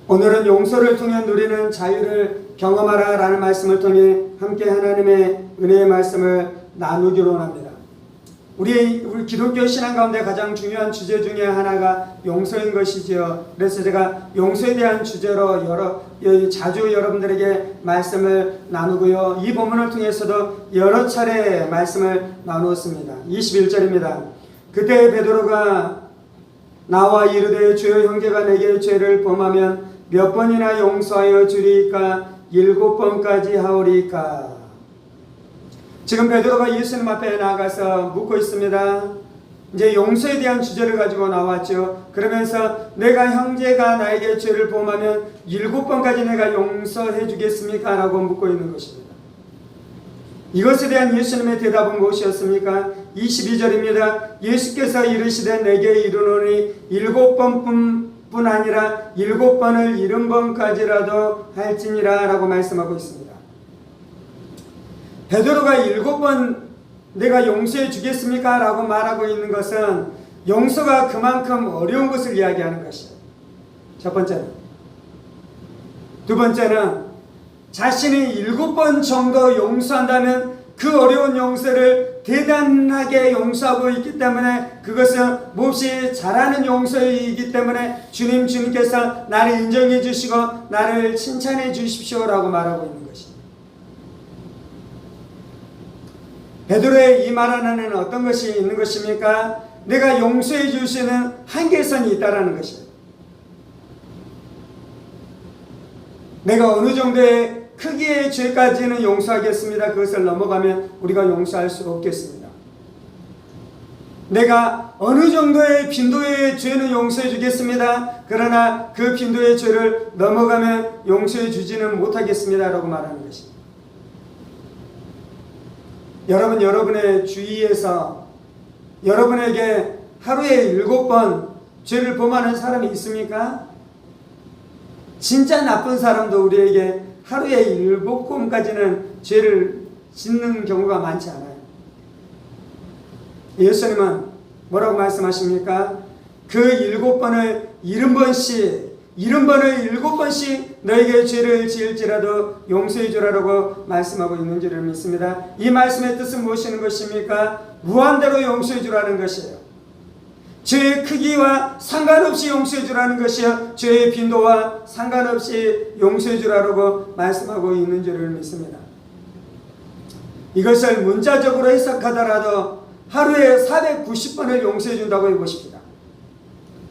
오늘은 용서를 통해 누리는 자유를 경험하라 라는 말씀을 통해 함께 하나님의 은혜의 말씀을 나누기로 합니다. 우리 기독교 신앙 가운데 가장 중요한 주제 중에 하나가 용서인 것이지요. 그래서 제가 용서에 대한 주제로 자주 여러분들에게 말씀을 나누고요. 이 본문을 통해서도 여러 차례 말씀을 나누었습니다. 21절입니다. 그때 베드로가 나와 이르되 주여 형제가 내게 죄를 범하면 몇 번이나 용서하여 주리이까 7번까지 하오리이까. 지금 베드로가 예수님 앞에 나가서 묻고 있습니다. 이제 용서에 대한 주제를 가지고 나왔죠. 그러면서 내가 형제가 나에게 죄를 범하면 7번까지 내가 용서해 주겠습니까? 라고 묻고 있는 것입니다. 이것에 대한 예수님의 대답은 무엇이었습니까? 22절입니다. 예수께서 이르시되 내게 이르노니 7번뿐 아니라 7번을 70번까지라도 할지니라 라고 말씀하고 있습니다. 베드로가 7번 내가 용서해 주겠습니까? 라고 말하고 있는 것은 용서가 그만큼 어려운 것을 이야기하는 것이에요. 첫 번째는. 두 번째는 자신이 7번 정도 용서한다면 그 어려운 용서를 대단하게 용서하고 있기 때문에 그것은 몹시 잘하는 용서이기 때문에 주님께서 나를 인정해 주시고 나를 칭찬해 주십시오 라고 말하고 있는 것입니다. 베드로의 이 말 안에는 어떤 것이 있는 것입니까? 내가 용서해 주시는 한계선이 있다는 것이에요. 내가 어느 정도의 크기의 죄까지는 용서하겠습니다. 그것을 넘어가면 우리가 용서할 수 없겠습니다. 내가 어느 정도의 빈도의 죄는 용서해 주겠습니다. 그러나 그 빈도의 죄를 넘어가면 용서해 주지는 못하겠습니다. 라고 말하는 것입니다. 여러분, 여러분의 주위에서 여러분에게 하루에 7번 죄를 범하는 사람이 있습니까? 진짜 나쁜 사람도 우리에게 하루에 7번까지는 죄를 짓는 경우가 많지 않아요. 예수님은 뭐라고 말씀하십니까? 그 7번을 70번씩 7번씩 너에게 죄를 지을지라도 용서해 주라고 말씀하고 있는 줄을 믿습니다. 이 말씀의 뜻은 무엇인 것입니까? 무한대로 용서해 주라는 것이에요. 죄의 크기와 상관없이 용서해 주라는 것이요, 죄의 빈도와 상관없이 용서해 주라고 말씀하고 있는 줄을 믿습니다. 이것을 문자적으로 해석하더라도 하루에 490번을 용서해 준다고 해보십시다.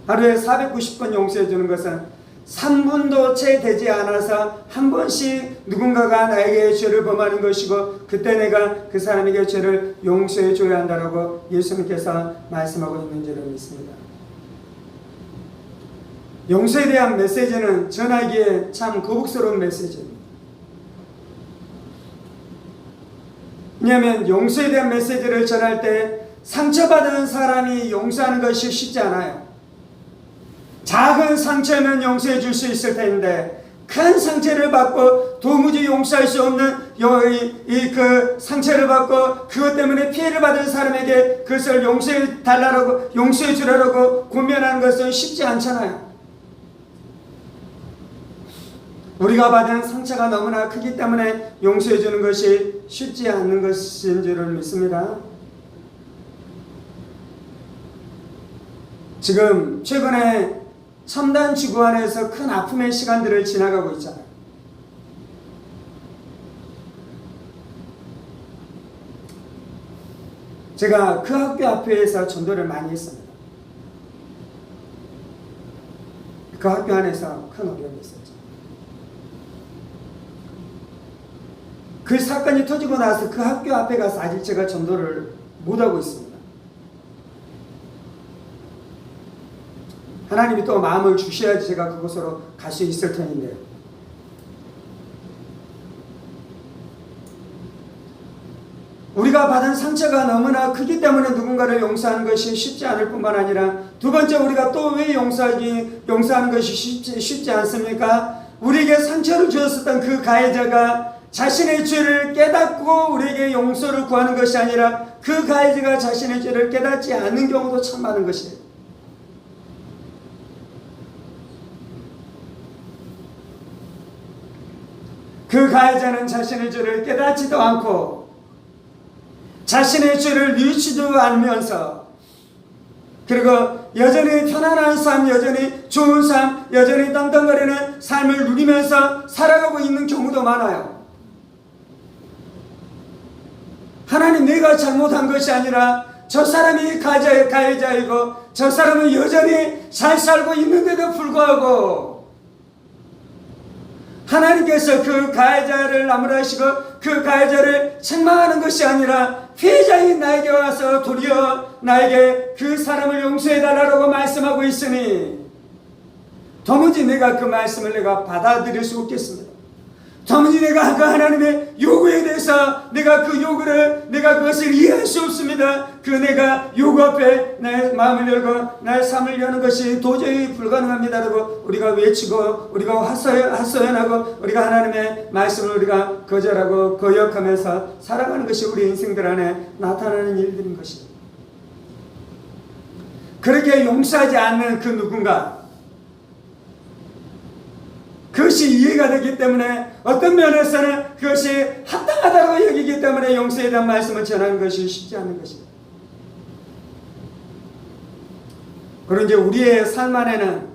하루에 490번 용서해 주는 것은 3분도 채 되지 않아서 한 번씩 누군가가 나에게 죄를 범하는 것이고 그때 내가 그 사람에게 죄를 용서해 줘야 한다고 예수님께서 말씀하고 있는 줄을 믿습니다. 용서에 대한 메시지는 전하기에 참 거북스러운 메시지입니다. 왜냐하면 용서에 대한 메시지를 전할 때 상처받은 사람이 용서하는 것이 쉽지 않아요. 작은 상처면 용서해 줄 수 있을 텐데 큰 상처를 받고 도무지 용서할 수 없는 그 상처를 받고 그것 때문에 피해를 받은 사람에게 그것을 용서해 달라고 용서해 주라고 권면하는 것은 쉽지 않잖아요. 우리가 받은 상처가 너무나 크기 때문에 용서해 주는 것이 쉽지 않는 것인 줄을 믿습니다. 지금 최근에 첨단 지구 안에서 큰 아픔의 시간들을 지나가고 있잖아요. 제가 그 학교 앞에서 전도를 많이 했습니다. 그 학교 안에서 큰 어려움이 있었죠. 그 사건이 터지고 나서 그 학교 앞에 가서 아직 제가 전도를 못하고 있습니다. 하나님이 또 마음을 주셔야지 제가 그곳으로 갈 수 있을 텐데요. 우리가 받은 상처가 너무나 크기 때문에 누군가를 용서하는 것이 쉽지 않을 뿐만 아니라 두 번째, 우리가 또 왜 용서하는 것이 쉽지 않습니까? 우리에게 상처를 주었었던 그 가해자가 자신의 죄를 깨닫고 우리에게 용서를 구하는 것이 아니라 그 가해자가 자신의 죄를 깨닫지 않는 경우도 참 많은 것이에요. 그 가해자는 자신의 죄를 깨닫지도 않고 자신의 죄를 뉘우치지도 않으면서 그리고 여전히 편안한 삶, 여전히 좋은 삶, 여전히 떵떵거리는 삶을 누리면서 살아가고 있는 경우도 많아요. 하나님, 내가 잘못한 것이 아니라 저 사람이 가해자이고 저 사람은 여전히 잘 살고 있는데도 불구하고 하나님께서 그 가해자를 나무라시고 그 가해자를 책망하는 것이 아니라 피해자인 나에게 와서 도리어 나에게 그 사람을 용서해달라고 말씀하고 있으니 도무지 내가 그 말씀을 내가 받아들일 수 없겠습니다. 도무지 내가 그 하나님의 요구에 대해서 내가 그것을 이해할 수 없습니다. 그 내가 요구 앞에 나의 마음을 열고 나의 삶을 여는 것이 도저히 불가능합니다라고 우리가 외치고 우리가 하소연하고 우리가 하나님의 말씀을 우리가 거절하고 거역하면서 살아가는 것이 우리 인생들 안에 나타나는 일들인 것입니다. 그렇게 용서하지 않는 그 누군가, 그것이 이해가 되기 때문에 어떤 면에서는 그것이 합당하다고 여기기 때문에 용서에 대한 말씀을 전하는 것이 쉽지 않은 것입니다. 그리고 이제 우리의 삶 안에는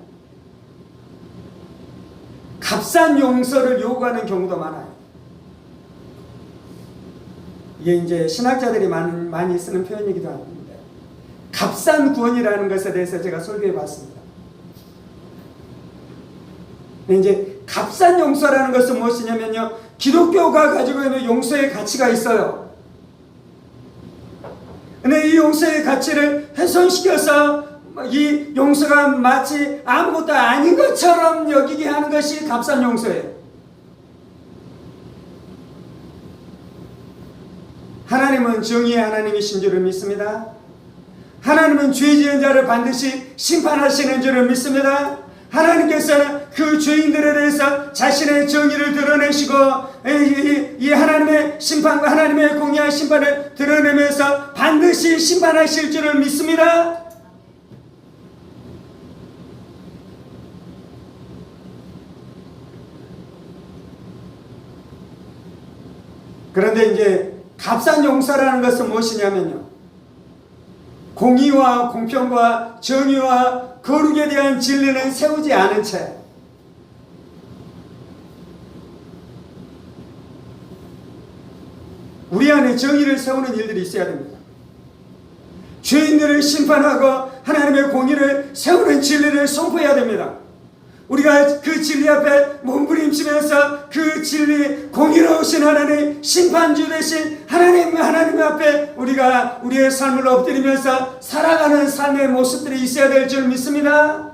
값싼 용서를 요구하는 경우도 많아요. 이게 이제 신학자들이 많이 쓰는 표현이기도 합니다. 값싼 구원이라는 것에 대해서 제가 설교해 봤습니다. 이제 값싼 용서라는 것은 무엇이냐면요, 기독교가 가지고 있는 용서의 가치가 있어요. 근데 이 용서의 가치를 훼손시켜서 이 용서가 마치 아무것도 아닌 것처럼 여기게 하는 것이 값싼 용서예요. 하나님은 정의의 하나님이신 줄을 믿습니다. 하나님은 죄 지은 자를 반드시 심판하시는 줄을 믿습니다. 하나님께서는 그 죄인들에 대해서 자신의 정의를 드러내시고 이 하나님의 심판과 하나님의 공의한 심판을 드러내면서 반드시 심판하실 줄을 믿습니다. 그런데 이제 값싼 용서라는 것은 무엇이냐면요, 공의와 공평과 정의와 거룩에 대한 진리는 세우지 않은 채 우리 안에 정의를 세우는 일들이 있어야 됩니다. 죄인들을 심판하고 하나님의 공의를 세우는 진리를 선포해야 됩니다. 우리가 그 진리 앞에 몸부림치면서 그 진리, 공의로우신 하나님, 심판주 되신 하나님 앞에 우리가 우리의 삶을 엎드리면서 살아가는 삶의 모습들이 있어야 될 줄 믿습니다.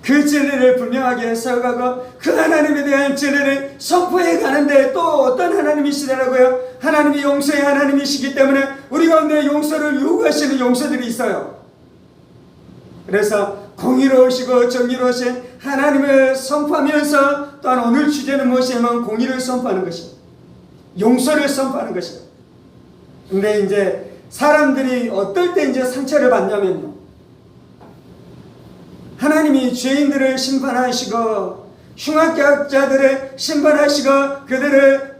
그 진리를 분명하게 세워가고 그 하나님에 대한 진리를 선포해 가는데 또 어떤 하나님이시더라고요. 하나님이 용서의 하나님이시기 때문에 우리 가운데 용서를 요구하시는 용서들이 있어요. 그래서 공의로우시고 정의로우신 하나님을 선포하면서 또한 오늘 주제는 무엇이냐면 공의를 선포하는 것입니다. 용서를 선포하는 것입니다. 근데 이제 사람들이 어떨 때 이제 상처를 받냐면요, 하나님이 죄인들을 심판하시고 흉악자들을 심판하시고 그들을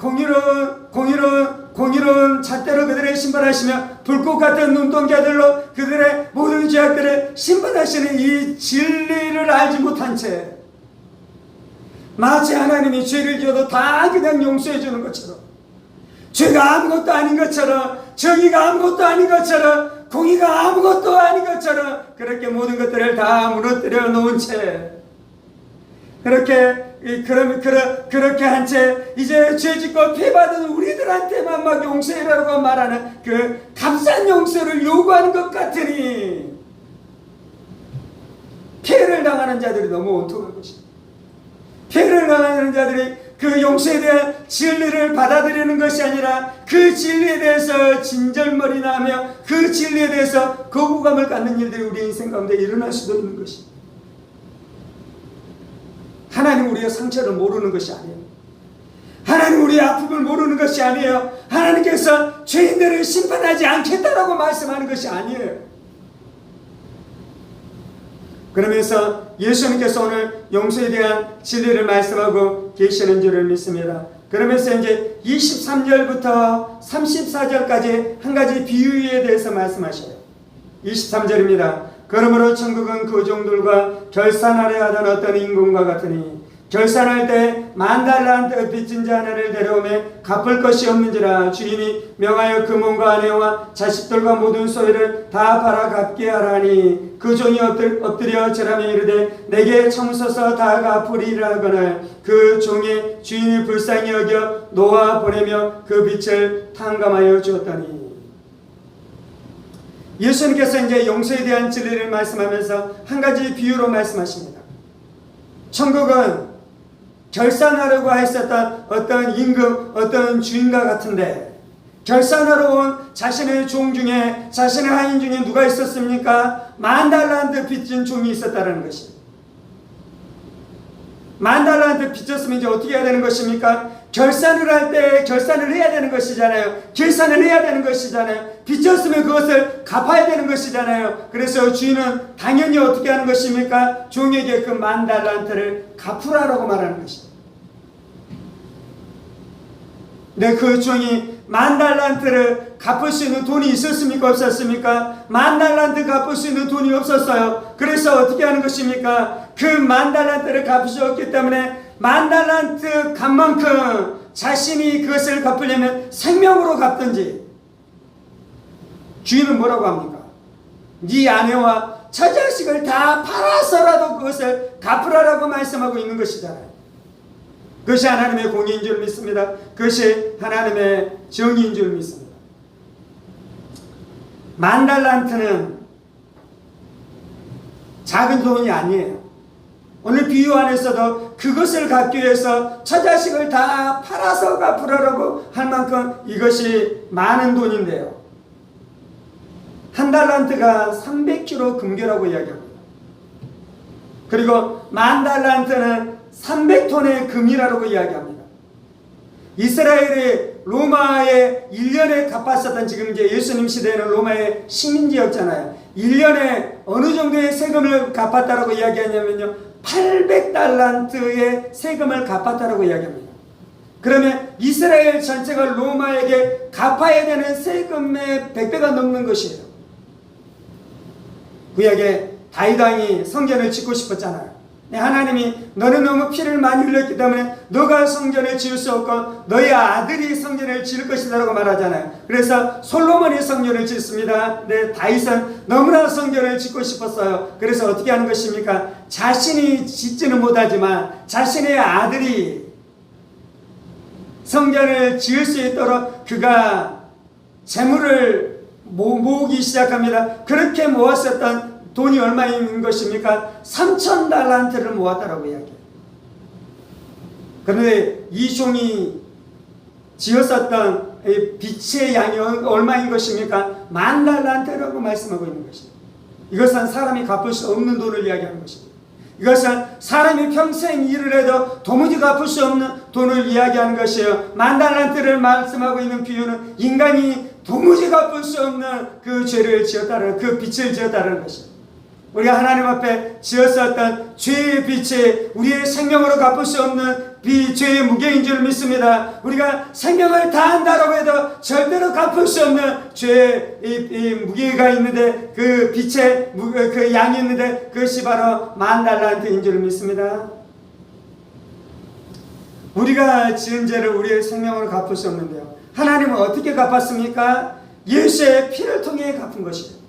공의로운 잣대로 그들을 심판하시며 불꽃 같은 눈동자들로 그들의 모든 죄악들을 심판하시는 이 진리를 알지 못한 채 마치 하나님이 죄를 지어도 다 그냥 용서해 주는 것처럼, 죄가 아무것도 아닌 것처럼, 정의가 아무것도 아닌 것처럼, 공의가 아무것도 아닌 것처럼 그렇게 모든 것들을 다 무너뜨려 놓은 채 그렇게 한 채 이제 죄짓고 피해받은 우리들한테만 막 용서해라고 말하는 그 값싼 용서를 요구하는 것 같으니 피해를 당하는 자들이 너무 온통한 것입니다. 피해를 당하는 자들이 그 용서에 대한 진리를 받아들이는 것이 아니라 그 진리에 대해서 진절머리나 하며 그 진리에 대해서 거부감을 갖는 일들이 우리 인생 가운데 일어날 수도 있는 것입니다. 하나님 우리의 상처를 모르는 것이 아니에요. 하나님 우리의 아픔을 모르는 것이 아니에요. 하나님께서 죄인들을 심판하지 않겠다라고 말씀하는 것이 아니에요. 그러면서 예수님께서 오늘 용서에 대한 진리를 말씀하고 계시는 줄을 믿습니다. 그러면서 이제 23절부터 34절까지 한 가지 비유에 대해서 말씀하셔요. 23절입니다. 그러므로 천국은 그 종들과 결산하려 하던 어떤 임금과 같으니 결산할 때 10,000달란트 빚진 자 하나를 데려오매 갚을 것이 없는지라 주인이 명하여 그 몸과 아내와 자식들과 모든 소유를 다 팔아 갚게 하라니 그 종이 엎드려 절하며 이르되 내게 청서서 다 갚으리라 하거늘 그 종의 주인이 불쌍히 여겨 놓아 보내며 그 빚을 탕감하여 주었더니. 예수님께서 이제 용서에 대한 진리를 말씀하면서 한 가지 비유로 말씀하십니다. 천국은 결산하려고 했었던 어떤 임금, 어떤 주인과 같은데 결산하러 온 자신의 종 중에, 자신의 하인 중에 누가 있었습니까? 10,000달란트 빚진 종이 있었다는 것입니다. 10,000달란트 빚졌으면 이제 어떻게 해야 되는 것입니까? 결산을 할 때 결산을 해야 되는 것이잖아요. 계산을 해야 되는 것이잖아요. 빚졌으면 그것을 갚아야 되는 것이잖아요. 그래서 주인은 당연히 어떻게 하는 것입니까? 종에게 그 10,000달란트를 갚으라고 말하는 것입니다. 근데 그 종이 10,000달란트를 갚을 수 있는 돈이 있었습니까? 없었습니까? 10,000달란트 갚을 수 있는 돈이 없었어요. 그래서 어떻게 하는 것입니까? 그 10,000달란트를 갚을 수 없기 때문에 10,000달란트 갚 만큼 자신이 그것을 갚으려면 생명으로 갚든지. 주인은 뭐라고 합니까? 네 아내와 처자식을 다 팔아서라도 그것을 갚으라라고 말씀하고 있는 것이잖아요. 그것이 하나님의 공의인 줄 믿습니다. 그것이 하나님의 정의인 줄 믿습니다. 10,000달란트는 작은 돈이 아니에요. 오늘 비유 안에서도 그것을 갚기 위해서 처자식을 다 팔아서 갚으라고 할 만큼 이것이 많은 돈인데요. 한 달란트가 300kg 금괴라고 이야기합니다. 그리고 10,000달란트는 300톤의 금이라고 이야기합니다. 이스라엘이 로마에 1년에 갚았었던, 지금 이제 예수님 시대에는 로마의 식민지였잖아요. 1년에 어느 정도의 세금을 갚았다라고 이야기하냐면요, 800달란트의 세금을 갚았다라고 이야기합니다. 그러면 이스라엘 전체가 로마에게 갚아야 되는 세금의 100배가 넘는 것이에요. 구약에 다윗 왕이 성전을 짓고 싶었잖아요. 하나님이 너는 너무 피를 많이 흘렸기 때문에 너가 성전을 지을 수 없고 너희 아들이 성전을 지을 것이다 라고 말하잖아요. 그래서 솔로몬이 성전을 짓습니다. 근데 다윗은 너무나 성전을 짓고 싶었어요. 그래서 어떻게 하는 것입니까? 자신이 짓지는 못하지만 자신의 아들이 성전을 지을 수 있도록 그가 재물을 모으기 시작합니다. 그렇게 모았었던 돈이 얼마인 것입니까? 3,000달란트를 모았다라고 이야기해요. 그런데 이 종이 지었었던 빛의 양이 얼마인 것입니까? 10,000달란트라고 말씀하고 있는 것입니다. 이것은 사람이 갚을 수 없는 돈을 이야기하는 것입니다. 이것은 사람이 평생 일을 해도 도무지 갚을 수 없는 돈을 이야기하는 것이에요. 10,000달란트를 말씀하고 있는 비유는 인간이 도무지 갚을 수 없는 그 죄를 지었다는, 그 빚을 지었다는 것이에요. 우리가 하나님 앞에 지었었던 죄의 빚이 우리의 생명으로 갚을 수 없는 죄의 무게인 줄 믿습니다. 우리가 생명을 다한다라고 해도 절대로 갚을 수 없는 죄의 이 무게가 있는데, 그 빚의 그 양이 있는데 그것이 바로 10,000달란트인 줄 믿습니다. 우리가 지은 죄를 우리의 생명으로 갚을 수 없는데요, 하나님은 어떻게 갚았습니까? 예수의 피를 통해 갚은 것이에요.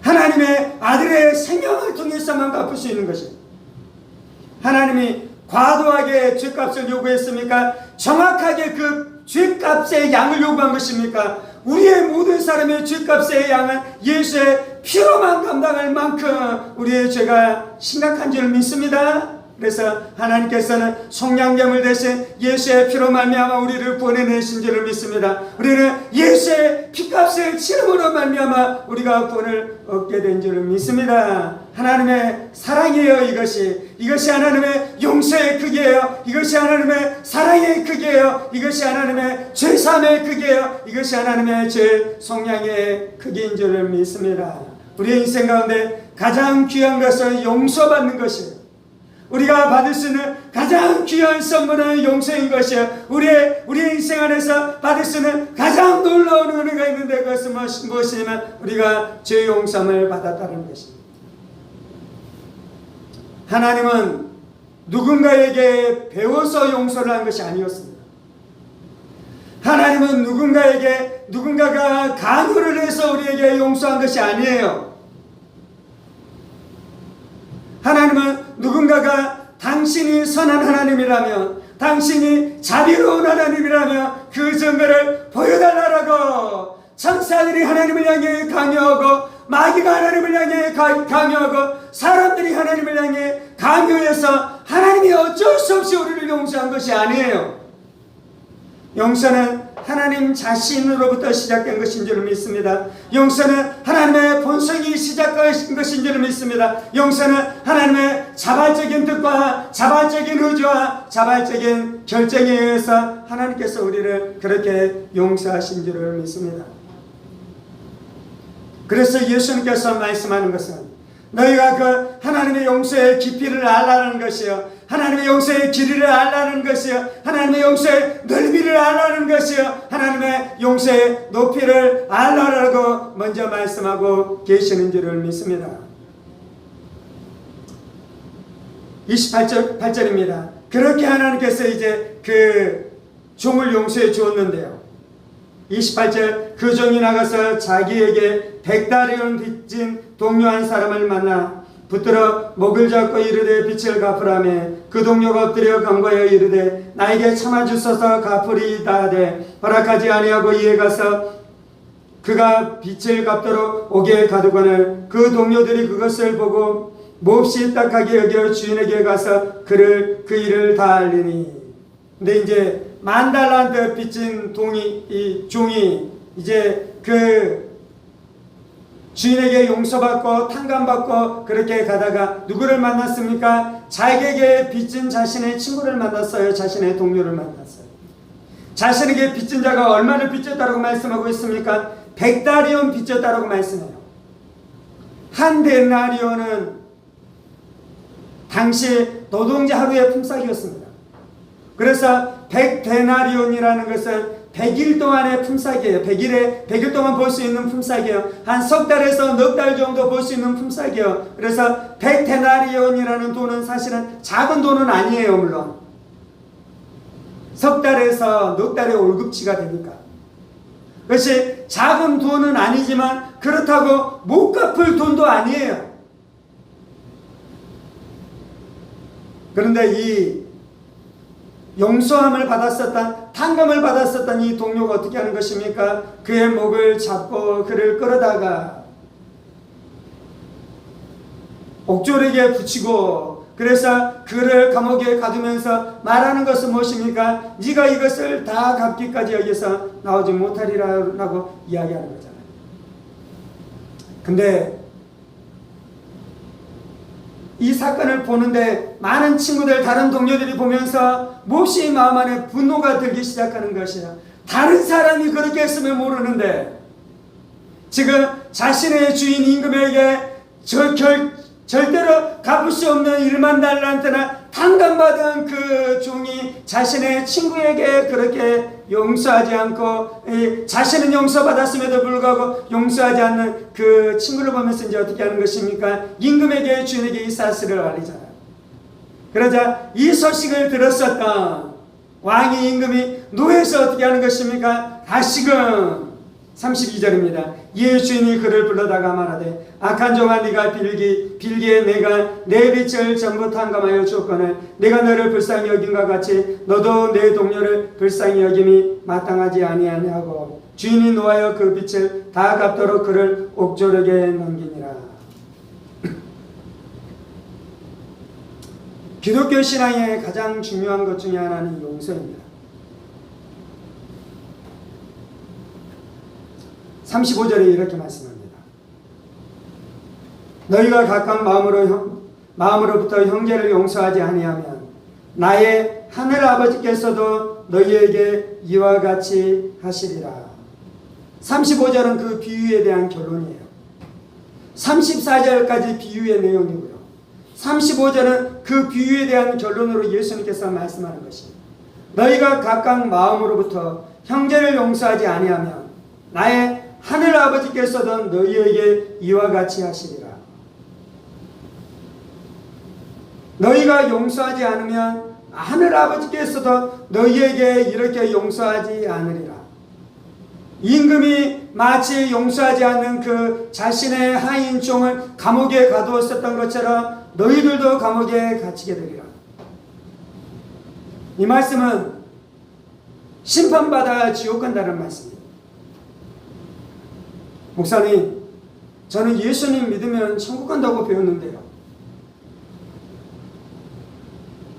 하나님의 아들의 생명을 통해서만 갚을 수 있는 것입니다. 하나님이 과도하게 죄값을 요구했습니까? 정확하게 그 죄값의 양을 요구한 것입니까? 우리의 모든 사람의 죄값의 양은 예수의 피로만 감당할 만큼 우리의 죄가 심각한 줄 믿습니다. 그래서 하나님께서는 속량제물 대신 예수의 피로 말미암아 우리를 구원해내신 줄을 믿습니다. 우리는 예수의 피값을 치름으로 말미암아 우리가 구원을 얻게 된 줄을 믿습니다. 하나님의 사랑이에요. 이것이 하나님의 용서의 크기예요. 이것이 하나님의 사랑의 크기예요. 이것이 하나님의 죄사함의 크기예요. 이것이 하나님의 죄 속량의 크기인 줄을 믿습니다. 우리의 인생 가운데 가장 귀한 것은 용서받는 것이에요. 우리가 받을 수 있는 가장 귀한 선물은 용서인 것이에요. 우리의 인생 안에서 받을 수 있는 가장 놀라운 은혜가 있는데 그것은 무엇이냐면 우리가 죄 용서함을 받았다는 것입니다. 하나님은 누군가에게 배워서 용서를 한 것이 아니었습니다. 하나님은 누군가가 강요를 해서 우리에게 용서한 것이 아니에요. 하나님은 누군가가 당신이 선한 하나님이라면, 당신이 자비로운 하나님이라면 그 증거를 보여달라고 천사들이 하나님을 향해 강요하고, 마귀가 하나님을 향해 강요하고, 사람들이 하나님을 향해 강요해서 하나님이 어쩔 수 없이 우리를 용서한 것이 아니에요. 용서는 하나님 자신으로부터 시작된 것인 줄 믿습니다. 용서는 하나님의 본성이 시작된 것인 줄 믿습니다. 용서는 하나님의 자발적인 뜻과 자발적인 의지와 자발적인 결정에 의해서 하나님께서 우리를 그렇게 용서하신 줄 믿습니다. 그래서 예수님께서 말씀하는 것은 너희가 그 하나님의 용서의 깊이를 알라는 것이요, 하나님의 용서의 길이를 알라는 것이요, 하나님의 용서의 넓이를 알라는 것이요, 하나님의 용서의 높이를 알라라고 먼저 말씀하고 계시는 줄을 믿습니다. 28절입니다. 그렇게 하나님께서 이제 그 종을 용서해 주었는데요. 28절, 그 종이 나가서 자기에게 100다리온 빚진 동료 한 사람을 만나 붙들어 목을 잡고 이르되 빚을 갚으라며, 그 동료가 엎드려 간구하여 이르되 나에게 참아주소서 갚으리이다 하되 허락하지 아니하고 이에 가서 그가 빚을 갚도록 옥에 가두거늘 그 동료들이 그것을 보고 몹시 딱하게 여겨 주인에게 가서 그 일을 다 알리니. 근데 이제 10,000달란트 빚진 이 종이 이제 그 주인에게 용서받고 탕감받고 그렇게 가다가 누구를 만났습니까? 자기에게 빚진 자신의 친구를 만났어요. 자신의 동료를 만났어요. 자신에게 빚진 자가 얼마를 빚졌다고 말씀하고 있습니까? 100다리온 빚졌다고 말씀해요. 한 데나리온은 당시 노동자 하루의 품삯이었습니다. 그래서 100데나리온이라는 것은 100일 동안의 품삯이에요. 100일 동안 벌 수 있는 품삯이에요. 한 석 달에서 넉 달 정도 벌 수 있는 품삯이에요. 그래서 100데나리온이라는 돈은 사실은 작은 돈은 아니에요. 물론 석 달에서 넉 달의 월급치가 되니까 그것이 작은 돈은 아니지만 그렇다고 못 갚을 돈도 아니에요. 그런데 이 용서함을 받았었던, 탕감을 받았었던 이 동료가 어떻게 하는 것입니까? 그의 목을 잡고 그를 끌어다가 옥졸에게 붙이고, 그래서 그를 감옥에 가두면서 말하는 것은 무엇입니까? 네가 이것을 다 갚기까지 여기서 나오지 못하리라고 이야기하는 거잖아요. 근데 이 사건을 보는데 많은 친구들, 다른 동료들이 보면서 몹시 마음 안에 분노가 들기 시작하는 것이에요. 다른 사람이 그렇게 했으면 모르는데 지금 자신의 주인 임금에게 절대로 갚을 수 없는 10,000달란트나 탕감받은 그 종이 자신의 친구에게 그렇게 용서하지 않고, 자신은 용서받았음에도 불구하고 용서하지 않는 그 친구를 보면서 이제 어떻게 하는 것입니까? 임금에게, 주인에게 이 사실을 알리잖아요. 그러자 이 소식을 들었었던 왕이, 임금이 노해서 어떻게 하는 것입니까? 다시금 32절입니다. 이에 주인이 그를 불러다가 말하되 악한 종아, 네가 빌기에 내가 내 빚을 전부 탕감하여 주었거늘 내가 너를 불쌍히 여김과 같이 너도 내 동료를 불쌍히 여김이 마땅하지 아니하냐고. 주인이 노하여 그 빚을 다 갚도록 그를 옥졸에게 넘기니라. 기독교 신앙의 가장 중요한 것 중에 하나는 용서입니다. 35절에 이렇게 말씀합니다. 너희가 각각 마음으로부터 형제를 용서하지 아니하면 나의 하늘 아버지께서도 너희에게 이와 같이 하시리라. 35절은 그 비유에 대한 결론이에요. 34절까지 비유의 내용이고요. 35절은 그 비유에 대한 결론으로 예수님께서 말씀하는 것입니다. 너희가 각각 마음으로부터 형제를 용서하지 아니하면 나의 하늘 아버지께서도 너희에게 이와 같이 하시리라. 너희가 용서하지 않으면 하늘 아버지께서도 너희에게 이렇게 용서하지 않으리라. 임금이 마치 용서하지 않는 그 자신의 하인 종을 감옥에 가두었었던 것처럼 너희들도 감옥에 갇히게 되리라. 이 말씀은 심판받아 지옥 간다는 말씀입니다. 목사님, 저는 예수님 믿으면 천국 간다고 배웠는데요.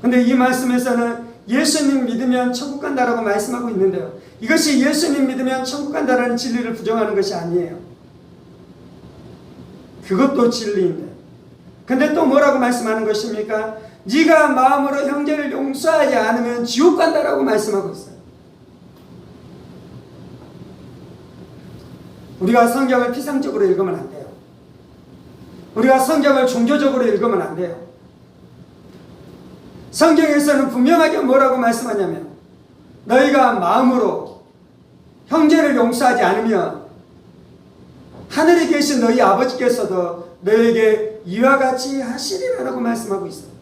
근데 이 말씀에서는 예수님 믿으면 천국 간다라고 말씀하고 있는데요. 이것이 예수님 믿으면 천국 간다라는 진리를 부정하는 것이 아니에요. 그것도 진리인데. 근데 또 뭐라고 말씀하는 것입니까? 네가 마음으로 형제를 용서하지 않으면 지옥 간다라고 말씀하고 있어요. 우리가 성경을 피상적으로 읽으면 안 돼요. 우리가 성경을 종교적으로 읽으면 안 돼요. 성경에서는 분명하게 뭐라고 말씀하냐면 너희가 마음으로 형제를 용서하지 않으면 하늘에 계신 너희 아버지께서도 너희에게 이와 같이 하시리라고 말씀하고 있어요.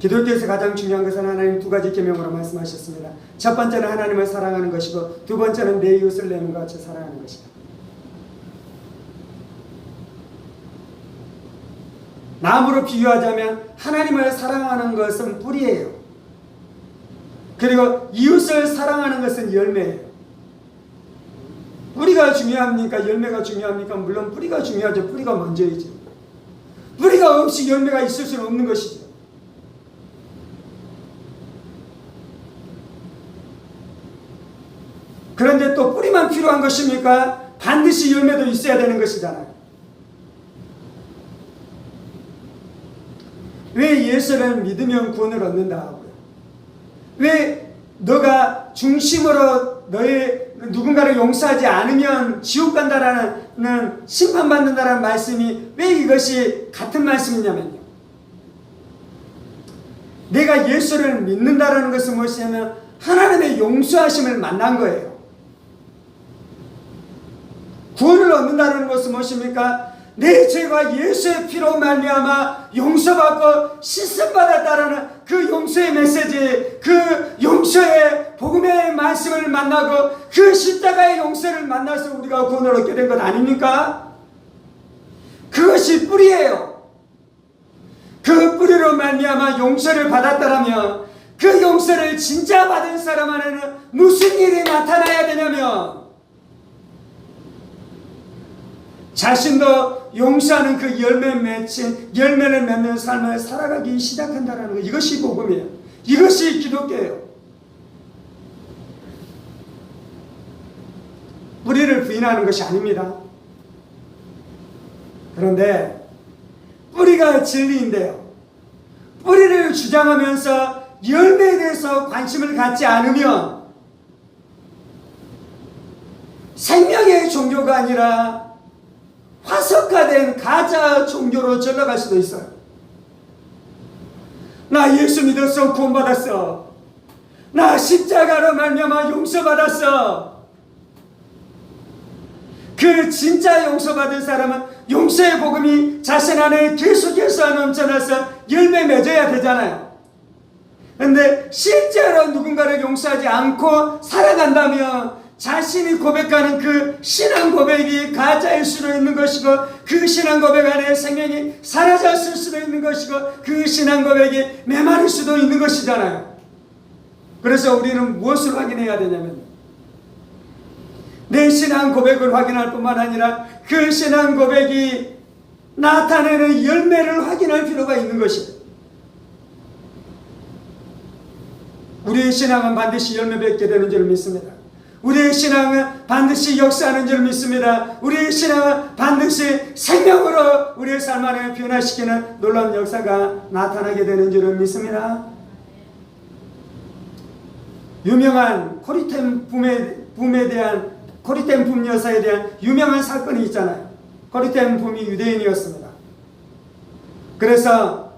기독교에서 가장 중요한 것은 하나님 두 가지 계명으로 말씀하셨습니다. 첫 번째는 하나님을 사랑하는 것이고 두 번째는 내 이웃을 내 몸과 같이 사랑하는 것이다. 나무로 비유하자면 하나님을 사랑하는 것은 뿌리예요. 그리고 이웃을 사랑하는 것은 열매예요. 뿌리가 중요합니까? 열매가 중요합니까? 물론 뿌리가 중요하죠. 뿌리가 먼저이죠. 뿌리가 없이 열매가 있을 수는 없는 것이죠. 그런데 또 뿌리만 필요한 것입니까? 반드시 열매도 있어야 되는 것이잖아요. 왜 예수를 믿으면 구원을 얻는다 하고요? 왜 너가 중심으로 너의 누군가를 용서하지 않으면 지옥 간다라는 심판받는다라는 말씀이 왜 이것이 같은 말씀이냐면요. 내가 예수를 믿는다라는 것은 무엇이냐면 하나님의 용서하심을 만난 거예요. 구원을 얻는다는 것은 무엇입니까? 내 죄가 예수의 피로 말미암아 용서받고 씻음받았다라는 그 용서의 메시지, 그 용서의 복음의 말씀을 만나고 그 십자가의 용서를 만나서 우리가 구원을 얻게 된 것 아닙니까? 그것이 뿌리예요. 그 뿌리로 말미암아 용서를 받았다라면 그 용서를 진짜 받은 사람 안에는 무슨 일이 나타나야 되냐면 자신도 용서하는 그 열매를 맺는 삶을 살아가기 시작한다는 것. 이것이 복음이에요. 이것이 기독교예요. 뿌리를 부인하는 것이 아닙니다. 그런데 뿌리가 진리인데요. 뿌리를 주장하면서 열매에 대해서 관심을 갖지 않으면 생명의 종교가 아니라 화석화된 가짜 종교로 전락할 수도 있어요. 나 예수 믿었어. 구원받았어. 나 십자가로 말미암아 용서받았어. 그 진짜 용서받은 사람은 용서의 복음이 자신 안에 계속해서 넘쳐나서 열매 맺어야 되잖아요. 그런데 실제로 누군가를 용서하지 않고 살아간다면 자신이 고백하는 그 신앙 고백이 가짜일 수도 있는 것이고 그 신앙 고백 안에 생명이 사라졌을 수도 있는 것이고 그 신앙 고백이 메마를 수도 있는 것이잖아요. 그래서 우리는 무엇을 확인해야 되냐면 내 신앙 고백을 확인할 뿐만 아니라 그 신앙 고백이 나타내는 열매를 확인할 필요가 있는 것입니다. 우리의 신앙은 반드시 열매 맺게 되는 줄 믿습니다. 우리의 신앙은 반드시 역사하는 줄 믿습니다. 우리의 신앙은 반드시 생명으로 우리의 삶 안에 변화시키는 놀라운 역사가 나타나게 되는 줄 믿습니다. 유명한 코리템 붐 여사에 대한 유명한 사건이 있잖아요. 코리텐 붐이 유대인이었습니다. 그래서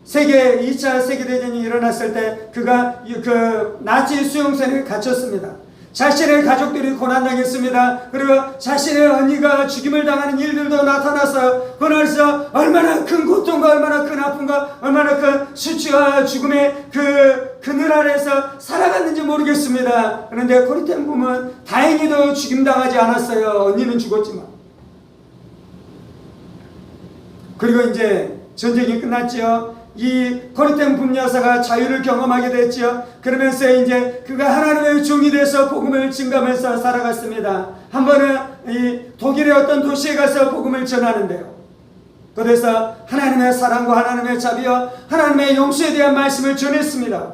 2차 세계대전이 일어났을 때 그가 그 나치 수용소에 갇혔습니다. 자신의 가족들이 고난당했습니다. 그리고 자신의 언니가 죽임을 당하는 일들도 나타나서 그날서 얼마나 큰 고통과 얼마나 큰 아픔과 얼마나 큰 수치와 죽음의 그늘 아래에서 살아갔는지 모르겠습니다. 그런데 코리텐 붐은 다행히도 죽임당하지 않았어요. 언니는 죽었지만. 그리고 이제 전쟁이 끝났지요. 이 코리텐 붐 여사가 자유를 경험하게 됐지요. 그러면서 이제 그가 하나님의 종이 돼서 복음을 증가하면서 살아갔습니다. 한 번은 이 독일의 어떤 도시에 가서 복음을 전하는데요. 그래서 하나님의 사랑과 하나님의 자비와 하나님의 용서에 대한 말씀을 전했습니다.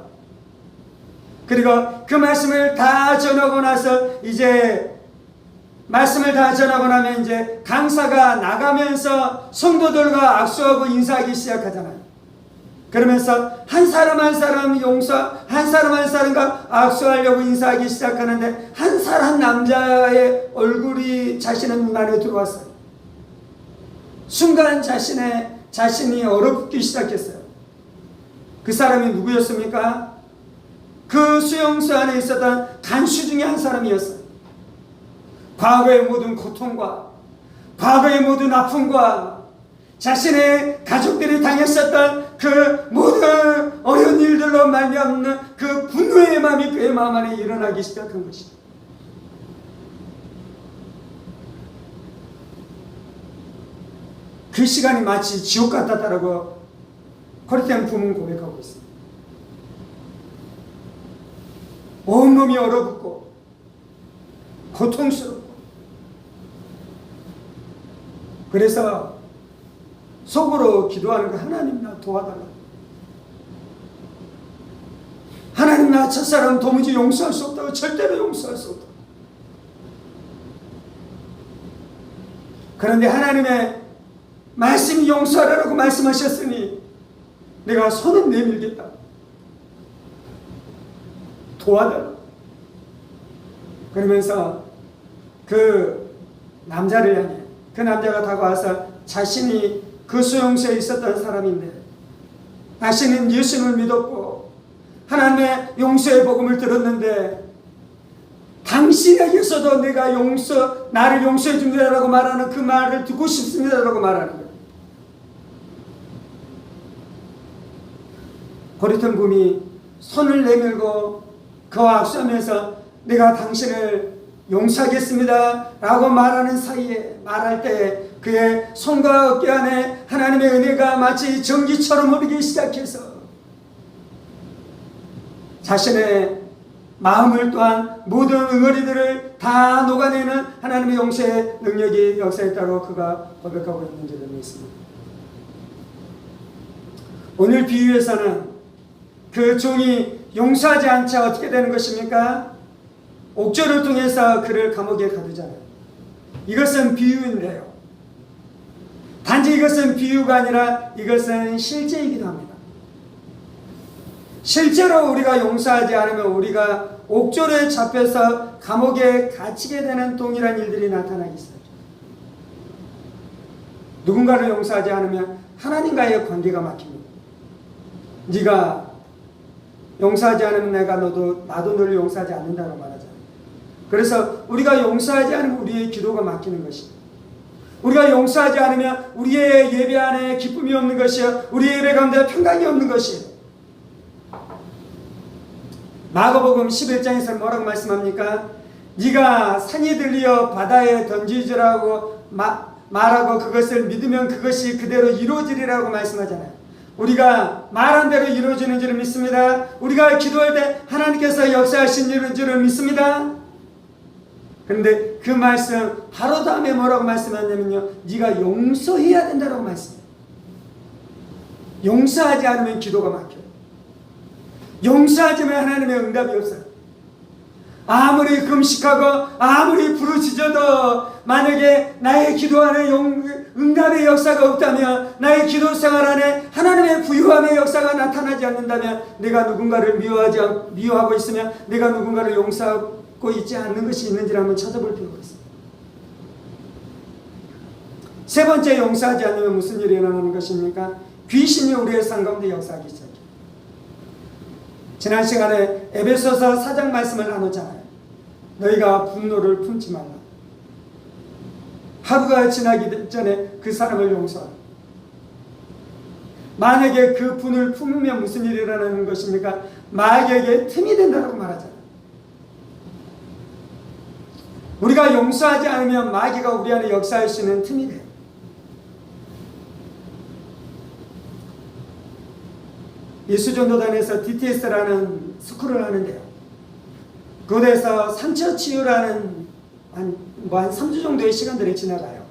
그리고 그 말씀을 다 전하고 나서 말씀을 다 전하고 나면 이제 강사가 나가면서 성도들과 악수하고 인사하기 시작하잖아요. 그러면서 한 사람 한 사람과 악수하려고 인사하기 시작하는데 한 남자의 얼굴이 자신의 눈 안에 들어왔어요. 순간 자신이 얼어붙기 시작했어요. 그 사람이 누구였습니까? 그 수용소 안에 있었던 간수 중에 한 사람이었어요. 과거의 모든 고통과 과거의 모든 아픔과 자신의 가족들이 당했었던 그 모든 어려운 일들로 말미암는 그 분노의 마음이 그의 마음 안에 일어나기 시작한 것이다. 그 시간이 마치 지옥 같았다라고 코리텐 붐은 고백하고 있습니다. 온몸이 얼어붙고 고통스럽고 그래서 속으로 기도하는 거, 하나님 나 도와달라. 하나님 나 첫사람 도무지 용서할 수 없다고, 절대로 용서할 수 없다. 그런데 하나님의 말씀이 용서하라고 말씀하셨으니 내가 손을 내밀겠다. 도와달라. 그러면서 그 남자를 향해, 그 남자가 다가와서 자신이 그 수용소에 있었던 사람인데 자신은 예수님을 믿었고 하나님의 용서의 복음을 들었는데 당신에게서도 내가 나를 용서해 줍니다라고 말하는 그 말을 듣고 싶습니다라고 말하는 거예요. 코리텐 붐이 손을 내밀고 그와 악수하면서 내가 당신을 용서하겠습니다 라고 말할 때 그의 손과 어깨 안에 하나님의 은혜가 마치 전기처럼 흐르기 시작해서 자신의 마음을 또한 모든 응어리들을 다 녹아내는 하나님의 용서의 능력이 역사했다고 그가 고백하고 있는 줄을 믿습니다. 오늘 비유에서는 그 종이 용서하지 않자 어떻게 되는 것입니까? 옥조를 통해서 그를 감옥에 가두잖아요. 이것은 비유인데요. 단지 이것은 비유가 아니라 이것은 실제이기도 합니다. 실제로 우리가 용서하지 않으면 우리가 옥조에 잡혀서 감옥에 갇히게 되는 동일한 일들이 나타나기 시작합니다. 누군가를 용서하지 않으면 하나님과의 관계가 막힙니다. 네가 용서하지 않으면 나도 너를 용서하지 않는다고 말하잖아요. 그래서 우리가 용서하지 않으면 우리의 기도가 막히는 것입니다. 우리가 용서하지 않으면 우리의 예배 안에 기쁨이 없는 것이요, 우리의 예배 가운데 평강이 없는 것이에요. 마가복음 11장에서 뭐라고 말씀합니까? 네가 산이 들리어 바다에 던지지라고 말하고 그것을 믿으면 그것이 그대로 이루어지리라고 말씀하잖아요. 우리가 말한 대로 이루어지는 줄을 믿습니다. 우리가 기도할 때 하나님께서 역사하신 줄을 믿습니다. 그런데 그 말씀 바로 다음에 뭐라고 말씀하냐면요, 네가 용서해야 된다고 말씀해요. 용서하지 않으면 기도가 막혀요. 용서하지만 하나님의 응답이 없어요. 아무리 금식하고 아무리 부르짖어도 만약에 나의 기도 안에 응답의 역사가 없다면, 나의 기도 생활 안에 하나님의 부유함의 역사가 나타나지 않는다면, 내가 누군가를 미워하고 있으면 내가 누군가를 용서하고 있지 않는 것이 있는지를 한번 찾아볼 필요가 있습니다. 세 번째, 용서하지 않으면 무슨 일이 일어나는 것입니까? 귀신이 우리의 삶 가운데 역사하기 시작해요. 지난 시간에 에베소서 4장 말씀을 나눴잖아요. 너희가 분노를 품지 말라. 하루가 지나기 전에 그 사람을 용서하라. 만약에 그 분을 품으면 무슨 일이 일어나는 것입니까? 마귀에게 틈이 된다고 말하잖아요. 우리가 용서하지 않으면 마귀가 우리 안에 역사할 수 있는 틈이 돼요. 예수전도단에서 DTS라는 스쿨을 하는데요. 그곳에서 상처 치유라는 한 3주 정도의 시간들이 지나가요.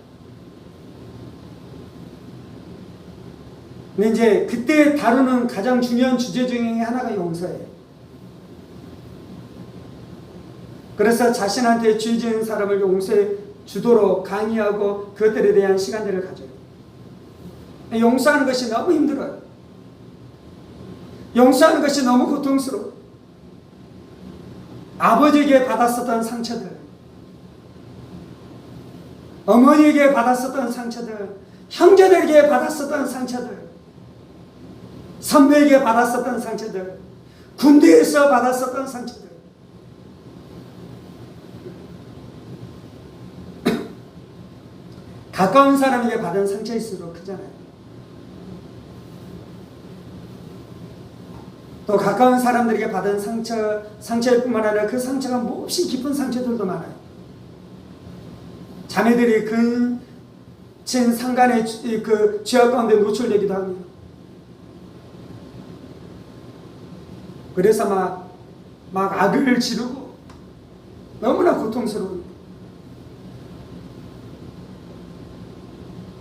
근데 이제 그때 다루는 가장 중요한 주제 중에 하나가 용서예요. 그래서 자신한테 죄 지은 사람을 용서해 주도록 강의하고 그것들에 대한 시간들을 가져요. 용서하는 것이 너무 힘들어요. 용서하는 것이 너무 고통스러워. 아버지에게 받았었던 상처들, 어머니에게 받았었던 상처들, 형제들에게 받았었던 상처들, 선배에게 받았었던 상처들, 군대에서 받았었던 상처들, 가까운 사람에게 받은 상처일수록 크잖아요. 또 가까운 사람들에게 받은 상처일 뿐만 아니라 그 상처가 몹시 깊은 상처들도 많아요. 자매들이 근친 상간의 그 죄악 가운데 노출되기도 합니다. 그래서 막 악을 지르고 너무나 고통스러워요.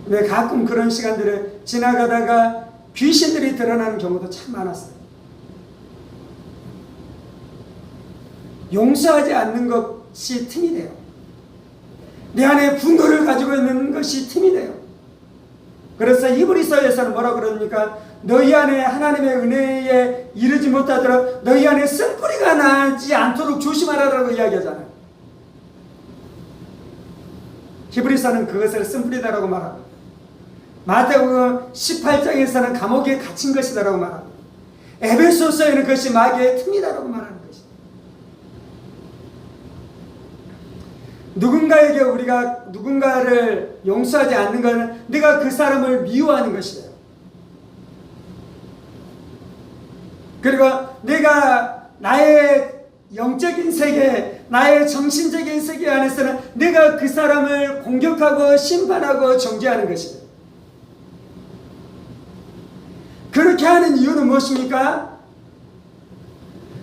근데 가끔 그런 시간들을 지나가다가 귀신들이 드러나는 경우도 참 많았어요. 용서하지 않는 것이 틈이 돼요. 내 안에 분노를 가지고 있는 것이 틈이 돼요. 그래서 히브리서에서는 뭐라 그럽니까? 너희 안에 하나님의 은혜에 이르지 못하도록 너희 안에 쓴뿌리가 나지 않도록 조심하라라고 이야기하잖아요. 히브리서는 그것을 쓴뿌리다라고 말하고, 마태복음 18장에서는 감옥에 갇힌 것이다라고 말하고, 에베소서에는 그것이 마귀의 틈이다라고 말하는 것이죠. 누군가에게 우리가 누군가를 용서하지 않는 것은 내가 그 사람을 미워하는 것이에요. 그리고 내가 나의 영적인 세계, 나의 정신적인 세계 안에서는 내가 그 사람을 공격하고 심판하고 정죄하는 것이에요. 그렇게 하는 이유는 무엇입니까?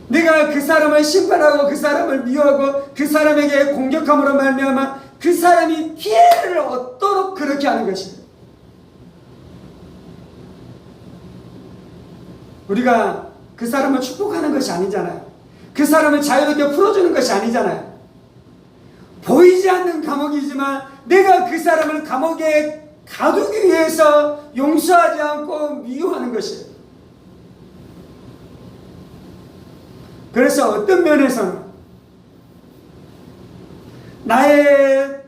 내가 그 사람을 심판하고 그 사람을 미워하고 그 사람에게 공격함으로 말미암아 그 사람이 피해를 얻도록 그렇게 하는 것입니다. 우리가 그 사람을 축복하는 것이 아니잖아요. 그 사람을 자유롭게 풀어주는 것이 아니잖아요. 보이지 않는 감옥이지만 내가 그 사람을 감옥에 가두기 위해서 용서하지 않고 미워하는 것이에요. 그래서 어떤 면에서는 나의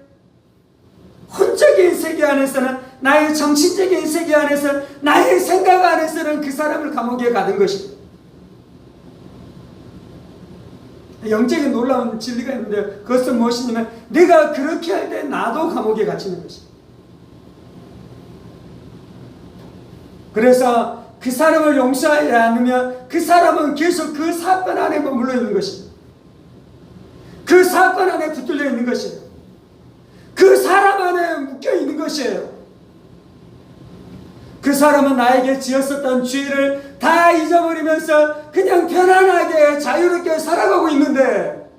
혼적인 세계 안에서는, 나의 정신적인 세계 안에서, 나의 생각 안에서는 그 사람을 감옥에 가둔 것입니다. 영적인 놀라운 진리가 있는데 그것은 무엇이냐면 내가 그렇게 할 때 나도 감옥에 갇히는 것입니다. 그래서 그 사람을 용서하지 않으면 그 사람은 계속 그 사건 안에 머물러 있는 것입니다. 그 사건 안에 붙들려 있는 것이에요. 그 사람 안에 묶여 있는 것이에요. 그 사람은 나에게 지었었던 죄를 다 잊어버리면서 그냥 편안하게 자유롭게 살아가고 있는데,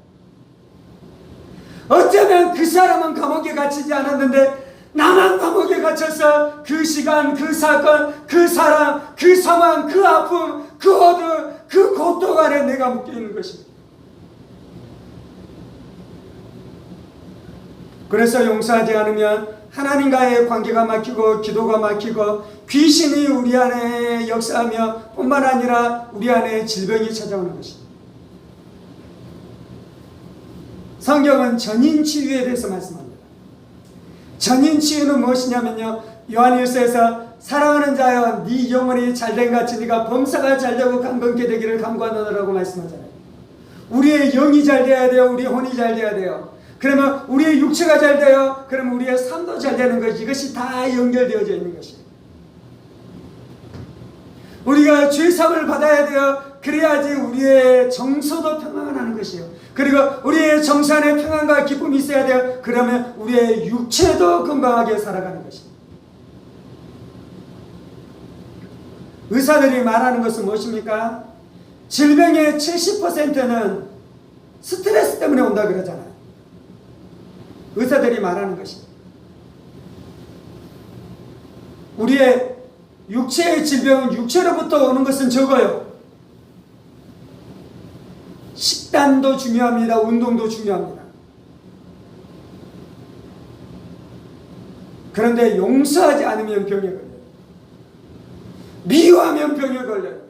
어쩌면 그 사람은 감옥에 갇히지 않았는데 나만 감옥에 갇혀서 그 시간, 그 사건, 그 사람, 그 상황, 그 아픔, 그 어둠, 그 고통 안에 내가 묶여 있는 것입니다. 그래서 용서하지 않으면 하나님과의 관계가 막히고 기도가 막히고 귀신이 우리 안에 역사하며 뿐만 아니라 우리 안에 질병이 찾아오는 것입니다. 성경은 전인 치유에 대해서 말씀합니다. 전인 치유는 무엇이냐면요, 요한일서에서 사랑하는 자여 네 영혼이 잘된 같이 네가 범사가 잘되고 강건케 되기를 간구하노라고 말씀하잖아요. 우리의 영이 잘 돼야 돼요. 우리의 혼이 잘 돼야 돼요. 그러면 우리의 육체가 잘 돼요. 그러면 우리의 삶도 잘 되는 것이, 이것이 다 연결되어져 있는 것이에요. 우리가 죄사함을 받아야 돼요. 그래야지 우리의 정서도 평안하는 것이에요. 그리고 우리의 정서 안에 평안과 기쁨이 있어야 돼요. 그러면 우리의 육체도 건강하게 살아가는 것입니다. 의사들이 말하는 것은 무엇입니까? 질병의 70%는 스트레스 때문에 온다 그러잖아요. 의사들이 말하는 것입니다. 우리의 육체의 질병은 육체로부터 오는 것은 적어요. 식단도 중요합니다. 운동도 중요합니다. 그런데 용서하지 않으면 병에 걸려요. 미워하면 병에 걸려요.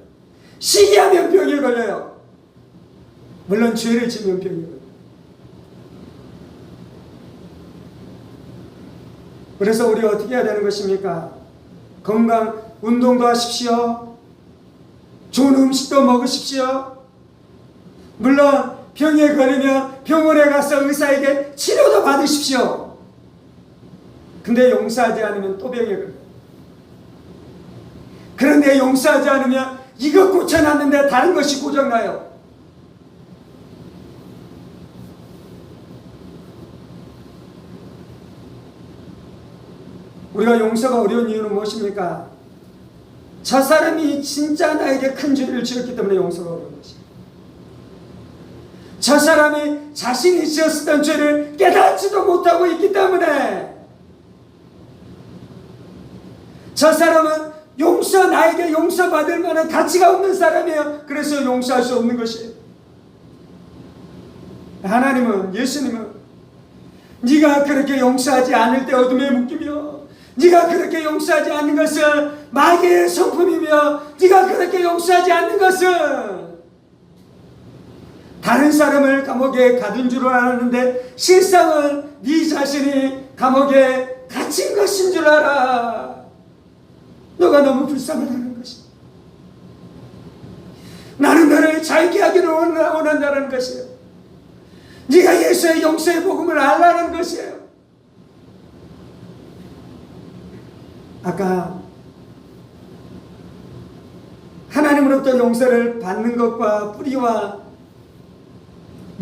시기하면 병에 걸려요. 물론 죄를 지면 병에 걸려요. 그래서 우리가 어떻게 해야 되는 것입니까? 건강, 운동도 하십시오. 좋은 음식도 먹으십시오. 물론 병에 걸리면 병원에 가서 의사에게 치료도 받으십시오. 근데 용서하지 않으면 또 병에 걸려요. 그런데 용서하지 않으면 이거 고쳐놨는데 다른 것이 고장나요. 우리가 용서가 어려운 이유는 무엇입니까? 저 사람이 진짜 나에게 큰 죄를 지었기 때문에 용서가 어려운 것입니다. 저 사람이 자신이 지었던 죄를 깨닫지도 못하고 있기 때문에, 저 사람은 나에게 용서받을 만한 가치가 없는 사람이에요. 그래서 용서할 수 없는 것이에요. 하나님은, 예수님은 네가 그렇게 용서하지 않을 때 어둠에 묶이며, 네가 그렇게 용서하지 않는 것은 마귀의 성품이며, 네가 그렇게 용서하지 않는 것은 다른 사람을 감옥에 가둔 줄 알았는데 실상은 네 자신이 감옥에 갇힌 것인 줄 알아. 너가 너무 불쌍하다는 것이. 나는 너를 잘게 하기를 원한다는 것이에요. 네가 예수의 용서의 복음을 알라는 것이에요. 아까 하나님으로부터 용서를 받는 것과 뿌리와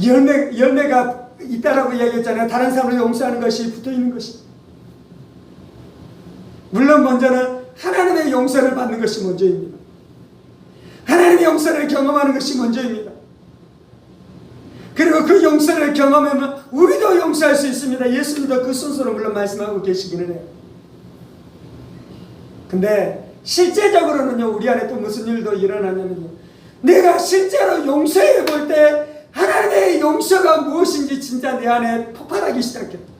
열매가 있다라고 이야기했잖아요. 다른 사람을 용서하는 것이 붙어있는 것이. 물론 먼저는 하나님의 용서를 받는 것이 먼저입니다. 하나님의 용서를 경험하는 것이 먼저입니다. 그리고 그 용서를 경험하면 우리도 용서할 수 있습니다. 예수님도 그 순서로 물론 말씀하고 계시기는 해요. 근데 실제적으로는요, 우리 안에 또 무슨 일도 일어나냐면요, 내가 실제로 용서해 볼 때 하나님의 용서가 무엇인지 진짜 내 안에 폭발하기 시작했다.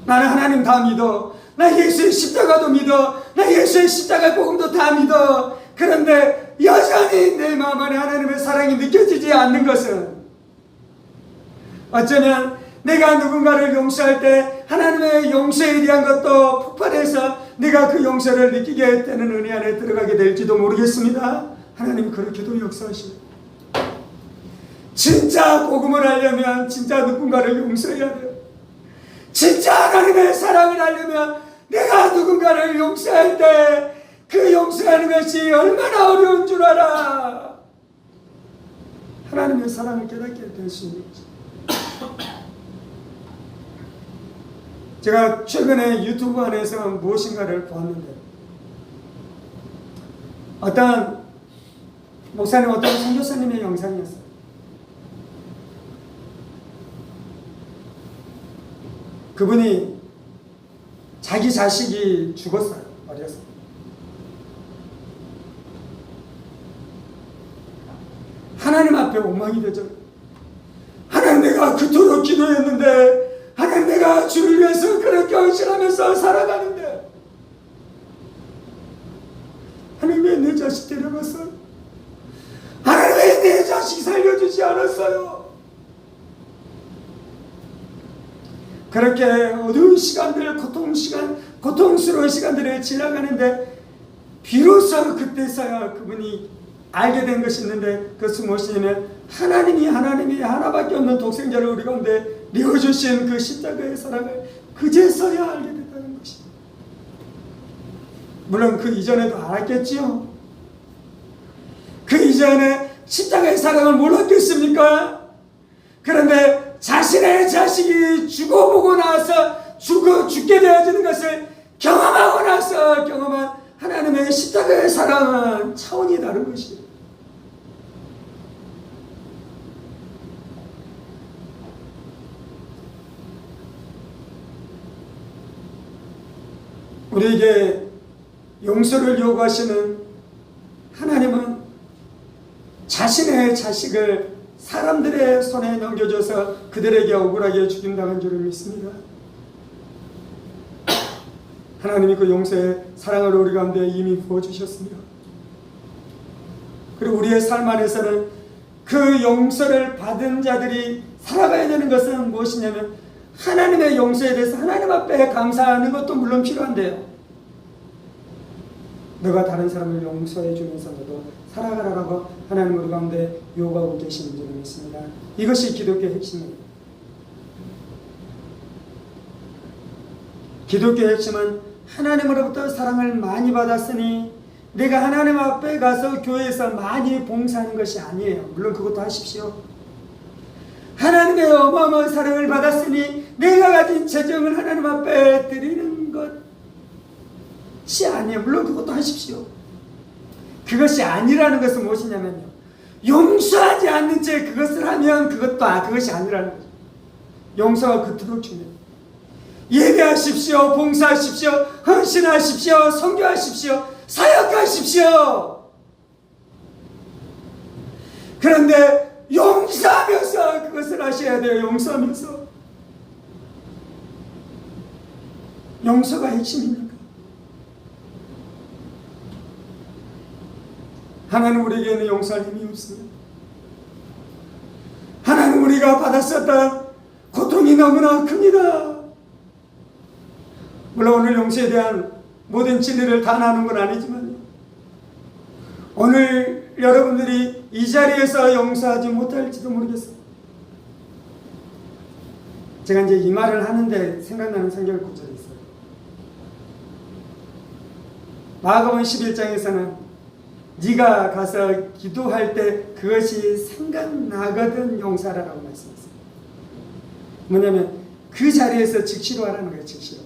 나는 하나님 다 믿어. 나 예수의 십자가도 믿어. 나 예수의 십자가의 복음도 다 믿어. 그런데 여전히 내 마음 안에 하나님의 사랑이 느껴지지 않는 것은, 어쩌면 내가 누군가를 용서할 때 하나님의 용서에 대한 것도 폭발해서 내가 그 용서를 느끼게 되는 은혜 안에 들어가게 될지도 모르겠습니다. 하나님 그렇게도 역사하시고, 진짜 복음을 알려면 진짜 누군가를 용서해야 돼요. 진짜 하나님의 사랑을 알려면 내가 누군가를 용서할 때 그 용서하는 것이 얼마나 어려운 줄 알아. 하나님의 사랑을 깨닫게 될 수 있는 거죠. 제가 최근에 유튜브 안에서 무엇인가를 보았는데, 어떤 목사님, 어떤 선교사님의 영상이었어요. 그분이 자기 자식이 죽었어요. 어려서. 하나님 앞에 원망이 되죠. 하나님, 내가 그토록 기도했는데, 하나님, 내가 주를 위해서 그렇게 헌신하면서 살아가는데, 하나님 왜 내 자식 데려갔어요? 하나님 왜 내 자식 살려주지 않았어요? 그렇게 어두운 시간들, 고통스러운 시간들을 지나가는데 비로소 그때서야 그분이 알게 된 것이 있는데, 그것은 무엇이냐면 하나님이 하나밖에 없는 독생자를 우리 가운데 내어주신 그 십자가의 사랑을 그제서야 알게 됐다는 것입니다. 물론 그 이전에도 알았겠지요. 그 이전에 십자가의 사랑을 몰랐겠습니까? 그런데 자신의 자식이 죽어보고 나서 죽게 되어지는 것을 경험하고 나서 경험한 하나님의 십자가의 사랑은 차원이 다른 것이에요. 우리에게 용서를 요구하시는 하나님은 자신의 자식을 사람들의 손에 넘겨줘서 그들에게 억울하게 죽인다는 줄을 믿습니다. 하나님이 그 용서의 사랑을 우리 가운데 이미 부어주셨습니다. 그리고 우리의 삶 안에서는 그 용서를 받은 자들이 살아가야 되는 것은 무엇이냐면 하나님의 용서에 대해서 하나님 앞에 감사하는 것도 물론 필요한데요, 너가 다른 사람을 용서해 주면서 너도 살아가라고 하나님 우리 가운데 요구하고 계시는 줄을 믿습니다. 이것이 기독교의 핵심입니다. 기독교의 핵심은 하나님으로부터 사랑을 많이 받았으니 내가 하나님 앞에 가서 교회에서 많이 봉사하는 것이 아니에요. 물론 그것도 하십시오. 하나님의 어마어마한 사랑을 받았으니 내가 가진 재정을 하나님 앞에 드리는 것이 아니에요. 물론 그것도 하십시오. 그것이 아니라는 것은 무엇이냐면요, 용서하지 않는 채 그것을 하면 그것이 아니라는 거죠. 용서가 그토록 중요해요. 예배하십시오, 봉사하십시오, 헌신하십시오, 선교하십시오, 사역하십시오. 그런데 용서하면서 그것을 하셔야 돼요. 용서하면서. 용서가 핵심입니까? 하나님 우리에게는 용서할 힘이 없습니다. 하나님 우리가 받았었던 고통이 너무나 큽니다. 물론 오늘 용서에 대한 모든 진리를 다 나눈 건 아니지만 오늘 여러분들이 이 자리에서 용서하지 못할지도 모르겠어요. 제가 이제 이 말을 하는데 생각나는 성경 구절이 있어요. 마가복음 11장에서는 네가 가서 기도할 때 그것이 생각나거든 용서하라고 말씀했어요. 뭐냐면 그 자리에서 즉시로 하라는 거예요. 즉시로.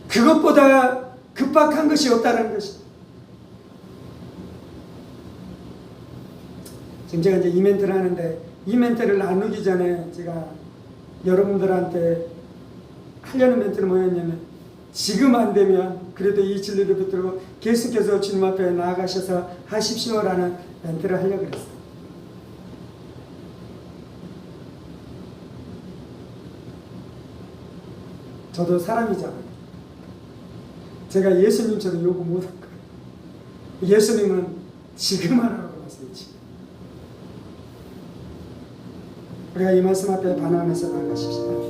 그것보다 급박한 것이 없다는 것이. 지금 제가 이제 이 멘트를 하는데 이 멘트를 나누기 전에 제가 여러분들한테 하려는 멘트는 뭐였냐면, 지금 안 되면 그래도 이 진리를 붙들고 계속해서 주님 앞에 나아가셔서 하십시오라는 멘트를 하려고 그랬어요. 저도 사람이잖아요. 제가 예수님처럼 요구 못할 거예요. 예수님은 지금 하라고 말씀이지. 우리가 이 말씀 앞에 반응하면서 나아가십시다.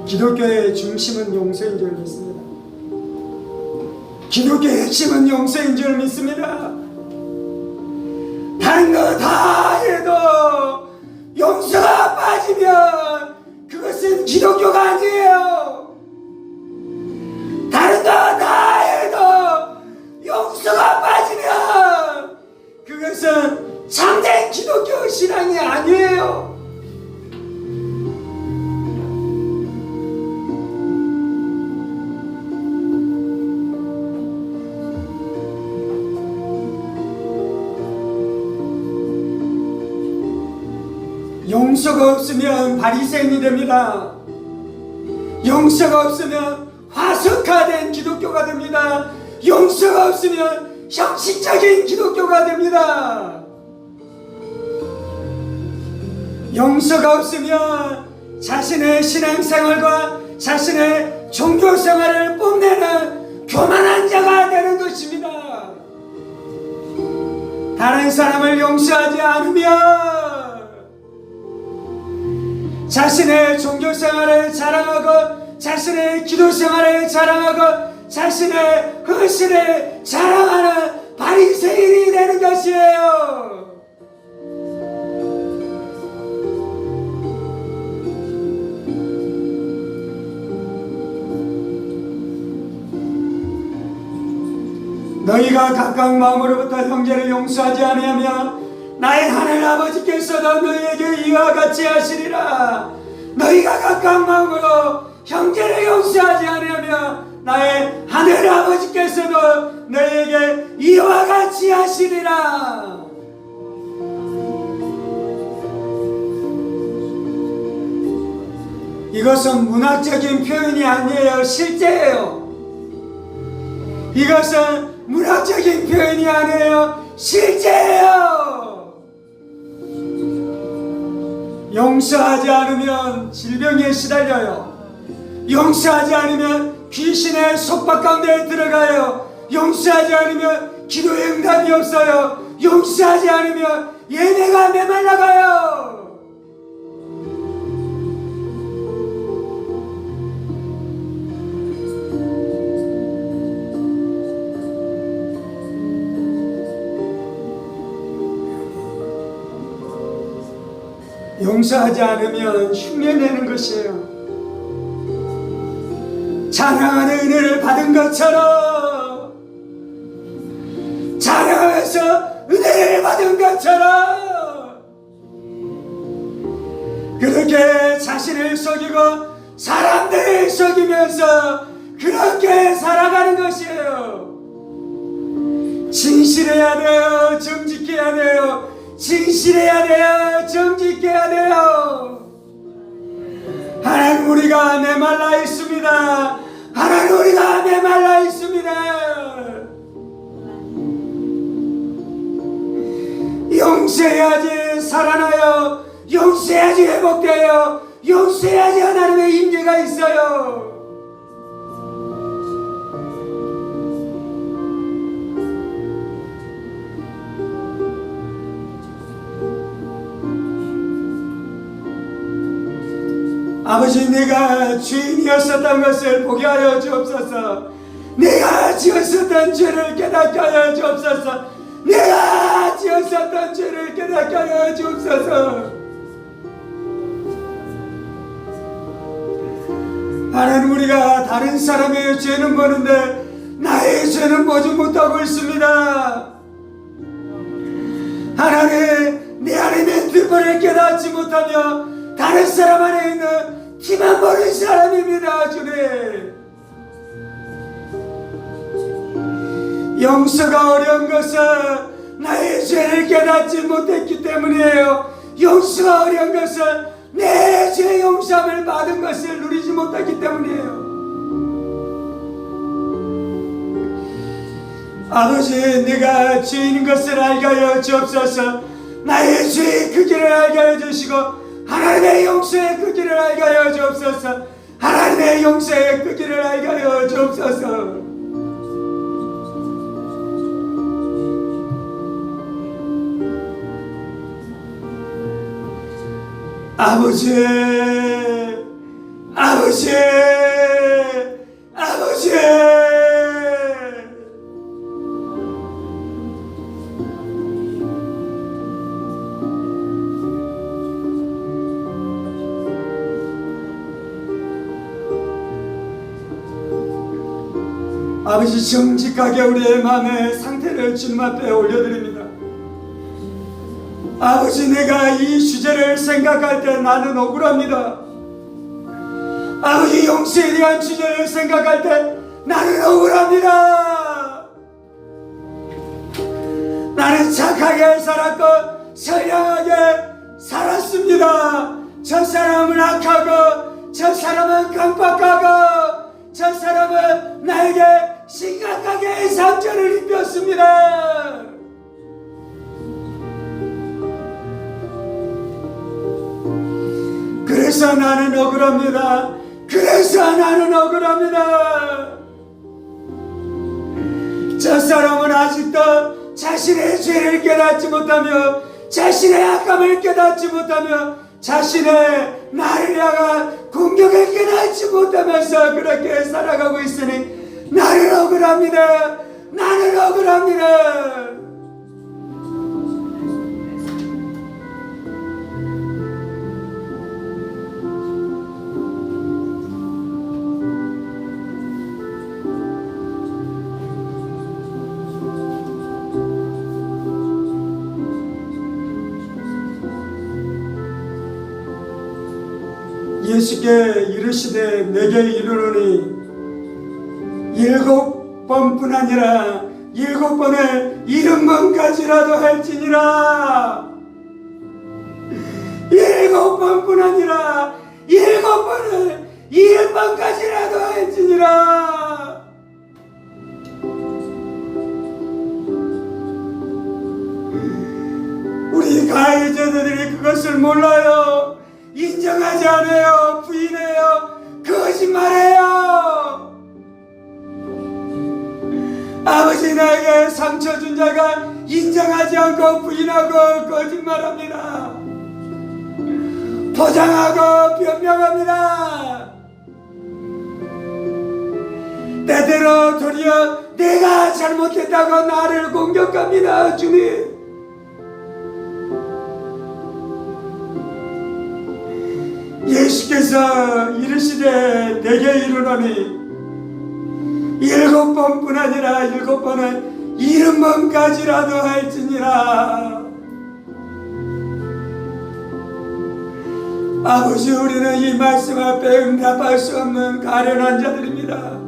기독교의 중심은 용서인 줄 믿습니다. 기독교의 핵심은 용서인 줄 믿습니다. 다른 거 다 해도 용서가 빠지면 그것은 기독교가 아니에요. 다른 거 다 해도 용서가 빠지면 그것은 참된 기독교 신앙이 아니에요. 용서가 없으면 바리새인이 됩니다. 용서가 없으면 화석화된 기독교가 됩니다. 용서가 없으면 형식적인 기독교가 됩니다. 용서가 없으면 자신의 신앙생활과 자신의 종교생활을 뽐내는 교만한 자가 되는 것입니다. 다른 사람을 용서하지 않으면 자신의 종교 생활을 자랑하고 자신의 기도 생활을 자랑하고 자신의 헌신을 자랑하는 바리새인이 되는 것이에요. 너희가 각각 마음으로부터 형제를 용서하지 아니하면 나의 하늘 아버지께서도 너희에게 이와 같이 하시리라. 너희가 각각 마음으로 형제를 용서하지 아니하면 나의 하늘 아버지께서도 너희에게 이와 같이 하시리라. 이것은 문학적인 표현이 아니에요. 실제예요. 이것은 문학적인 표현이 아니에요. 실제예요. 용서하지 않으면 질병에 시달려요. 용서하지 않으면 귀신의 속박 가운데 들어가요. 용서하지 않으면 기도의 응답이 없어요. 용서하지 않으면 예배가 메말라가요. 용서하지 않으면 흉내내는 것이에요. 자랑하는 은혜를 받은 것처럼, 자랑하면서 은혜를 받은 것처럼 그렇게 자신을 속이고 사람들을 속이면서 그렇게 살아가는 것이에요. 진실해야 돼요. 정직해야 돼요. 진실해야 돼요. 정직해야 돼요. 하나님, 우리가 메말라 있습니다. 하나님, 우리가 메말라 있습니다. 용서해야지 살아나요. 용서해야지 회복돼요. 용서해야지 하나님의 임재가 있어요. 아버지, 내가 죄인이었었던 것을 보게 하여 주옵소서. 내가 지었었던 죄를 깨닫게 하여 주옵소서. 내가 지었었던 죄를 깨닫게 하여 주옵소서. 하나님, 우리가 다른 사람의 죄는 보는데 나의 죄는 보지 못하고 있습니다. 하나님, 내 안에 있는 뜻을 깨닫지 못하며 다른 사람 안에 있는 티만 보는 사람입니다. 주님, 용서가 어려운 것은 나의 죄를 깨닫지 못했기 때문이에요. 용서가 어려운 것은 내 죄 용서함을 받은 것을 누리지 못했기 때문이에요. 아버지, 내가 죄인인 것을 알게 하여 주옵소서. 나의 죄의 크기를 알게 하여 주시고 하나님의 용서의 크기를 알게 하여 주옵소서. 하나님의 용서의 크기를 알게 하여 주옵소서. 아버지, 아버지, 아버지, 아버지, 정직하게 우리의 마음의 상태를 주님 앞에 올려드립니다. 아버지, 내가 이 주제를 생각할 때 나는 억울합니다. 아버지, 용서에 대한 주제를 생각할 때 나는 억울합니다. 나는 착하게 살았고 선량하게 살았습니다. 저 사람은 악하고 저 사람은 깜빡하고 저 사람은 나에게 심각하게 상처를 입혔습니다. 그래서 나는 억울합니다. 그래서 나는 억울합니다. 저 사람은 아직도 자신의 죄를 깨닫지 못하며 자신의 악함을 깨닫지 못하며 자신의 나를 향한 공격을 깨닫지 못하면서 그렇게 살아가고 있으니 나는 억울합니다. 나는 억울합니다. 예수께 이르시되 내게 이르노니 7번뿐 아니라 7번을 70번까지라도 할지니라. 7번뿐 아니라 7번을 70번까지라도 할지니라. 우리 가해자들이 그것을 몰라요. 인정하지 않아요. 부인해요. 거짓말해요. 아버지 나에게 상처 준 자가 인정하지 않고 부인하고 거짓말합니다. 포장하고 변명합니다. 때때로 도리어 내가 잘못했다고 나를 공격합니다. 주님, 예수께서 이르시되 내게 이르노니 7번뿐 아니라 7번은 70번까지라도 할지니라. 아버지, 우리는 이 말씀 앞에 응답할 수 없는 가련한 자들입니다.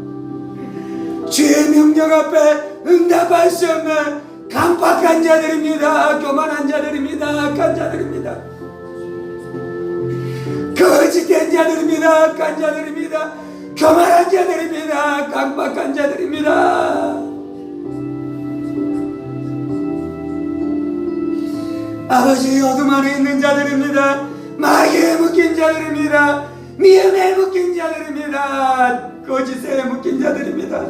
주의 명령 앞에 응답할 수 없는 강박한 자들입니다. 교만한 자들입니다. 악한 자들입니다. 거짓된 자들입니다. 악한 자들입니다. 교만한 자들입니다. 강박한 자들입니다. 아버지, 어둠 안에 있는 자들입니다. 마귀에 묶인 자들입니다. 미움에 묶인 자들입니다. 거짓에 묶인 자들입니다.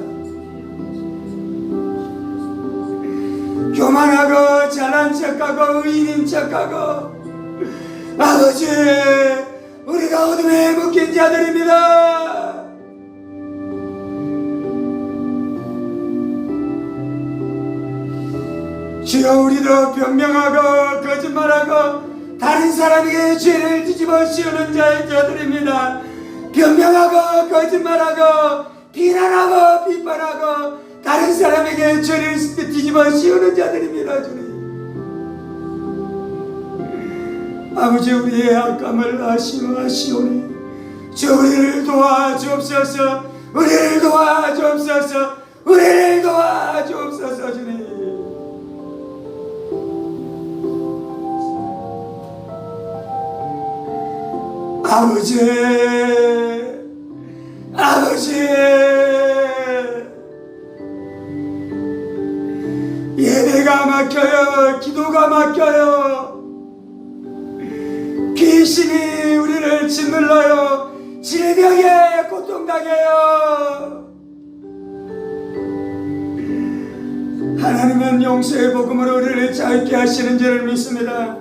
교만하고 잘난 척하고 의인인 척하고, 아버지, 우리가 어둠에 묶인 자들입니다. 주여, 우리도 변명하고 거짓말하고 다른 사람에게 죄를 뒤집어 씌우는 자들입니다. 변명하고 거짓말하고 비난하고 비판하고 다른 사람에게 죄를 뒤집어 씌우는 자들입니다. 주님, 아버지, 우리의 악감을 아시오니 주 우리를 도와주옵소서. 우리를 도와주옵소서. 우리를 도와주옵소서. 주님, 아버지, 아버지, 예배가 막혀요. 기도가 막혀요. 귀신이 우리를 짓눌러요. 질병에 고통당해요. 하나님은 용서의 복음으로 우리를 자유케 하시는 줄을 믿습니다.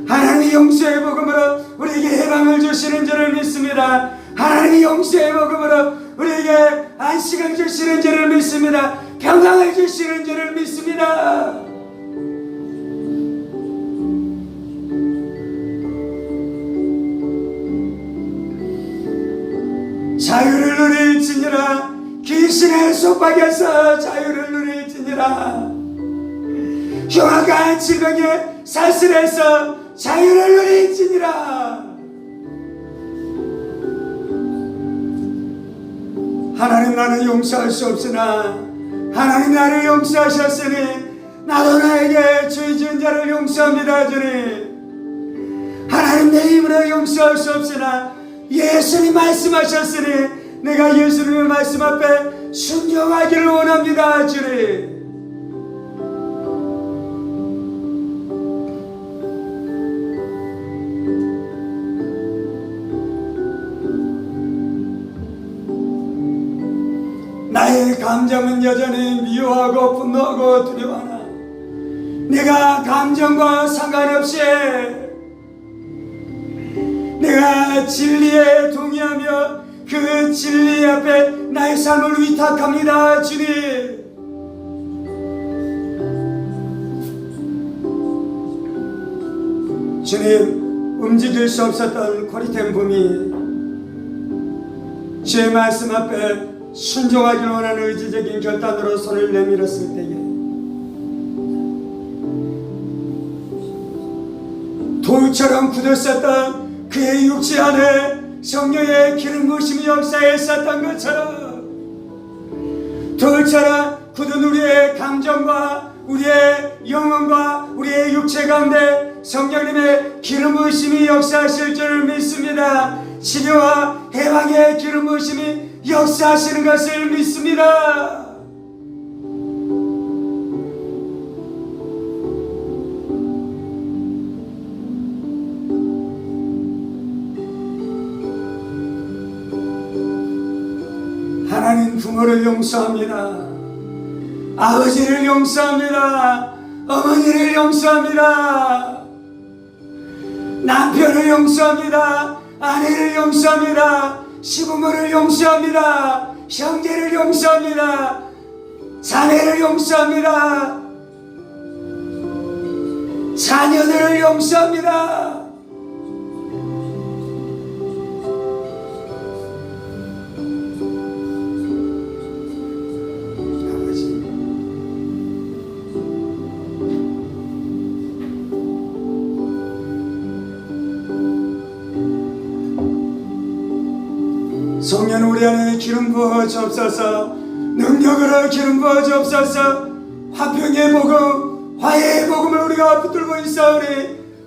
하나님이 용서의 복음으로 우리에게 해방을 주시는 줄을 믿습니다. 하나님이 용서의 복음으로 우리에게 안식을 주시는 줄을 믿습니다. 평강을 주시는 줄을 믿습니다. 자유를 누릴지니라. 귀신의 속박에서 자유를 누릴지니라. 흉악한 질병의 살슬에서 자유를 누릴지니라. 하나님, 나는 용서할 수 없으나 하나님 나를 용서하셨으니 나도 나에게 죄 지은 자를 용서합니다. 주님, 하나님 내 힘으로 용서할 수 없으나 예수님 말씀하셨으니 내가 예수님의 말씀 앞에 순종하기를 원합니다. 주님, 나의 감정은 여전히 미워하고 분노하고 두려워하나 내가 감정과 상관없이 내가 진리에 동의하며 그 진리 앞에 나의 삶을 위탁합니다. 주님, 주님, 움직일 수 없었던 고리된 봄이 주의 말씀 앞에 순종하기를 원하는 의지적인 결단으로 손을 내밀었을 때에 돌처럼 굳었었던 그의 육체 안에 성령의 기름 부으심이 역사했었던 것처럼 돌처럼 굳은 우리의 감정과 우리의 영혼과 우리의 육체 가운데 성령님의 기름 부으심이 역사하실 줄 믿습니다. 치료와 해방의 기름 부으심이 역사하시는 것을 믿습니다. 하나님 부모를 용서합니다. 아버지를 용서합니다. 어머니를 용서합니다. 남편을 용서합니다. 아내를 용서합니다. 시부모를 용서합니다. 형제를 용서합니다. 자매를 용서합니다. 자녀들을 용서합니다. 성령 우리 안에 기름 부어 주옵소서. 능력으로 기름 부어 주옵소서. 화평의 복음, 화해의 복음을 우리가 붙들고 있사오니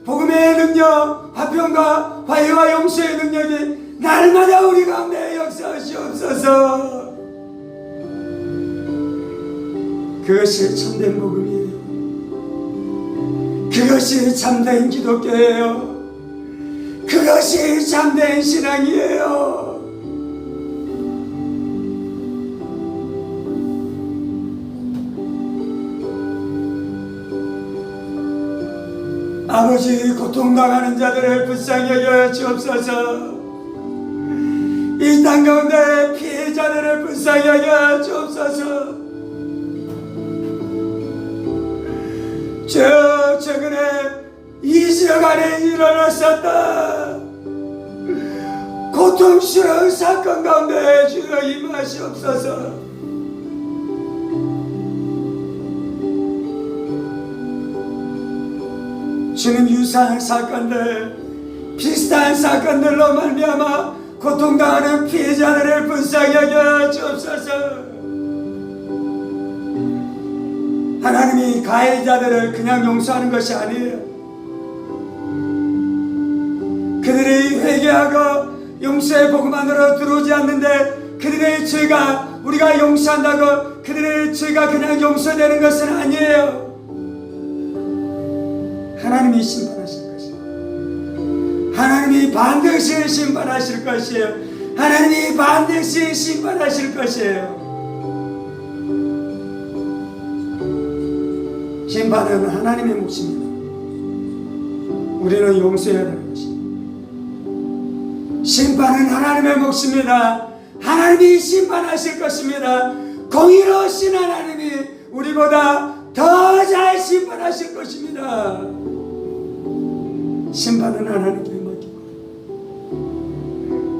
복음의 능력, 화평과 화해와 용서의 능력이 날마다 우리 가운데 역사하시옵소서. 그것이 참된 복음이에요. 그것이 참된 기독교예요. 그것이 참된 신앙이에요. 아버지, 고통당하는 자들을 불쌍히 여겨 주옵소서. 이 땅 가운데 피해자들을 불쌍히 여겨 주옵소서. 최근에 이 지역 안에 일어났었다 고통스러운 사건 가운데 주여 임하시옵소서. 주님, 유사한 사건들, 비슷한 사건들로 말미암아 고통당하는 피해자들을 불쌍히 여겨 주옵소서. 하나님이 가해자들을 그냥 용서하는 것이 아니에요. 그들이 회개하고 용서의 복음 안으로 들어오지 않는데 그들의 죄가 우리가 용서한다고 그들의 죄가 그냥 용서되는 것은 아니에요. 하나님이 심판하실 것이에요. 하나님이 반드시 심판하실 것이에요. 하나님이 반드시 심판하실 것이에요. 심판은 하나님의 몫입니다. 우리는 용서해야 되는 것입니다. 심판은 하나님의 몫입니다. 하나님이 심판하실 것입니다. 공의로우신 하나님이 우리보다 더 잘 심판하실 것입니다. 심판은 하나님께 맡기고,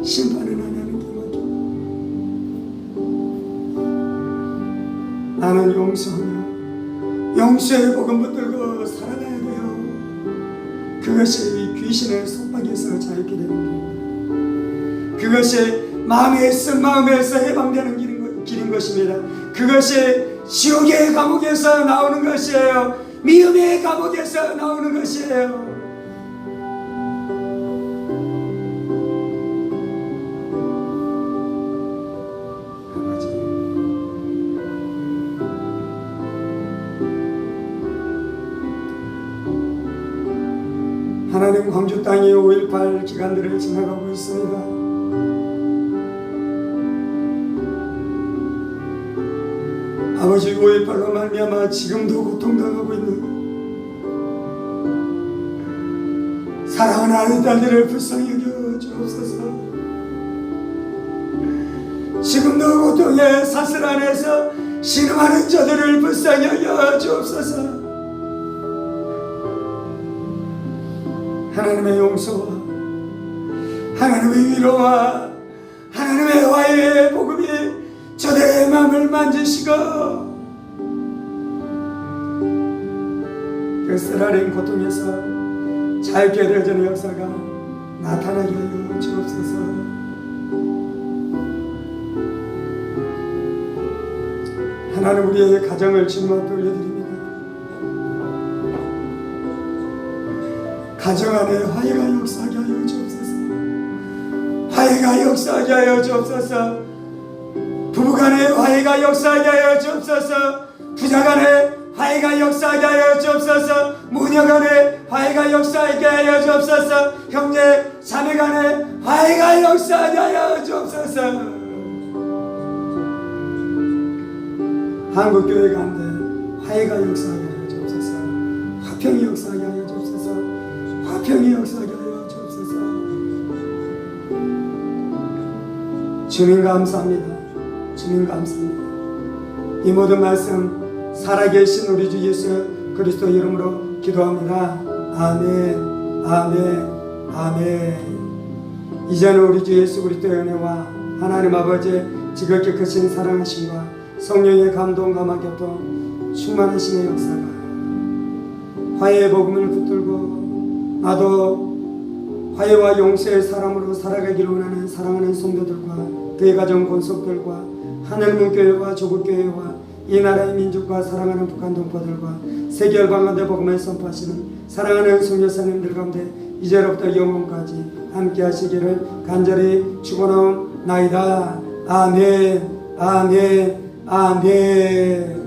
심판은 하나님께 맡기고, 나는 용서하며 용서의 복음 붙들고 살아가야 돼요. 그것이 귀신의 속박에서 자유케 되는 길입니다. 그것이 마음의 쓴 마음에서 해방되는 길인 것입니다. 그것이 지옥의 감옥에서 나오는 것이에요. 미움의 감옥에서 나오는 것이에요. 하나님, 광주 땅이 5.18 기간들을 지나가고 있습니다. 아버지, 5.18로 말미암아 지금도 고통당하고 있는 사랑하는 아들, 딸들을 불쌍히 여겨 주옵소서. 지금도 고통의 사슬 안에서 신음하는 자들을 불쌍히 하여 주옵소서. 하나님의 용서와 하나님의 위로와 하나님의 화해의 복음이 저들의 마음을 만지시고 그 쓰라린 고통에서 자유케 되어지는 역사가 나타나게 하여 주옵소서. 하나님, 우리의 가정을 주님 앞에 올려드립니다. 가정 안에 화해가 역사하게 하여 주옵소서. 화해가 역사하게 하여 주옵소서. 부부간에 화해가 역사하게 하여 주옵소서. 부자간에 화해가 역사하게 하여 주옵소서. 모녀간에 화해가 역사하게 하여 주옵소서. 형제 자매간에 화해가 역사하게 하여 주옵소서. 한국교회 가운데 화해가 역사하게 하여 주옵소서. 화평이 역사하게 하여 주옵소서. 화평이 역사하게 하여 주옵소서. 주님 감사합니다. 주님 감사합니다. 이 모든 말씀 살아계신 우리 주 예수 그리스도 이름으로 기도합니다. 아멘, 아멘, 아멘. 이제는 우리 주 예수 그리스도의 은혜와 하나님 아버지의 지극히 크신 사랑하심과 성령의 감동과 교통 충만하심의 역사가 화해의 복음을 붙들고 나도 화해와 용서의 사람으로 살아가기를 원하는 사랑하는 성도들과 그의 가정 권속들과 하늘문교회와 조국교회와 이 나라의 민족과 사랑하는 북한 동포들과 세계 열방가운데 복음을 선포하시는 사랑하는 선교사님들 가운데 이제로부터 영원까지 함께 하시기를 간절히 축원하옵나이다. 아멘, 아멘, 아멘.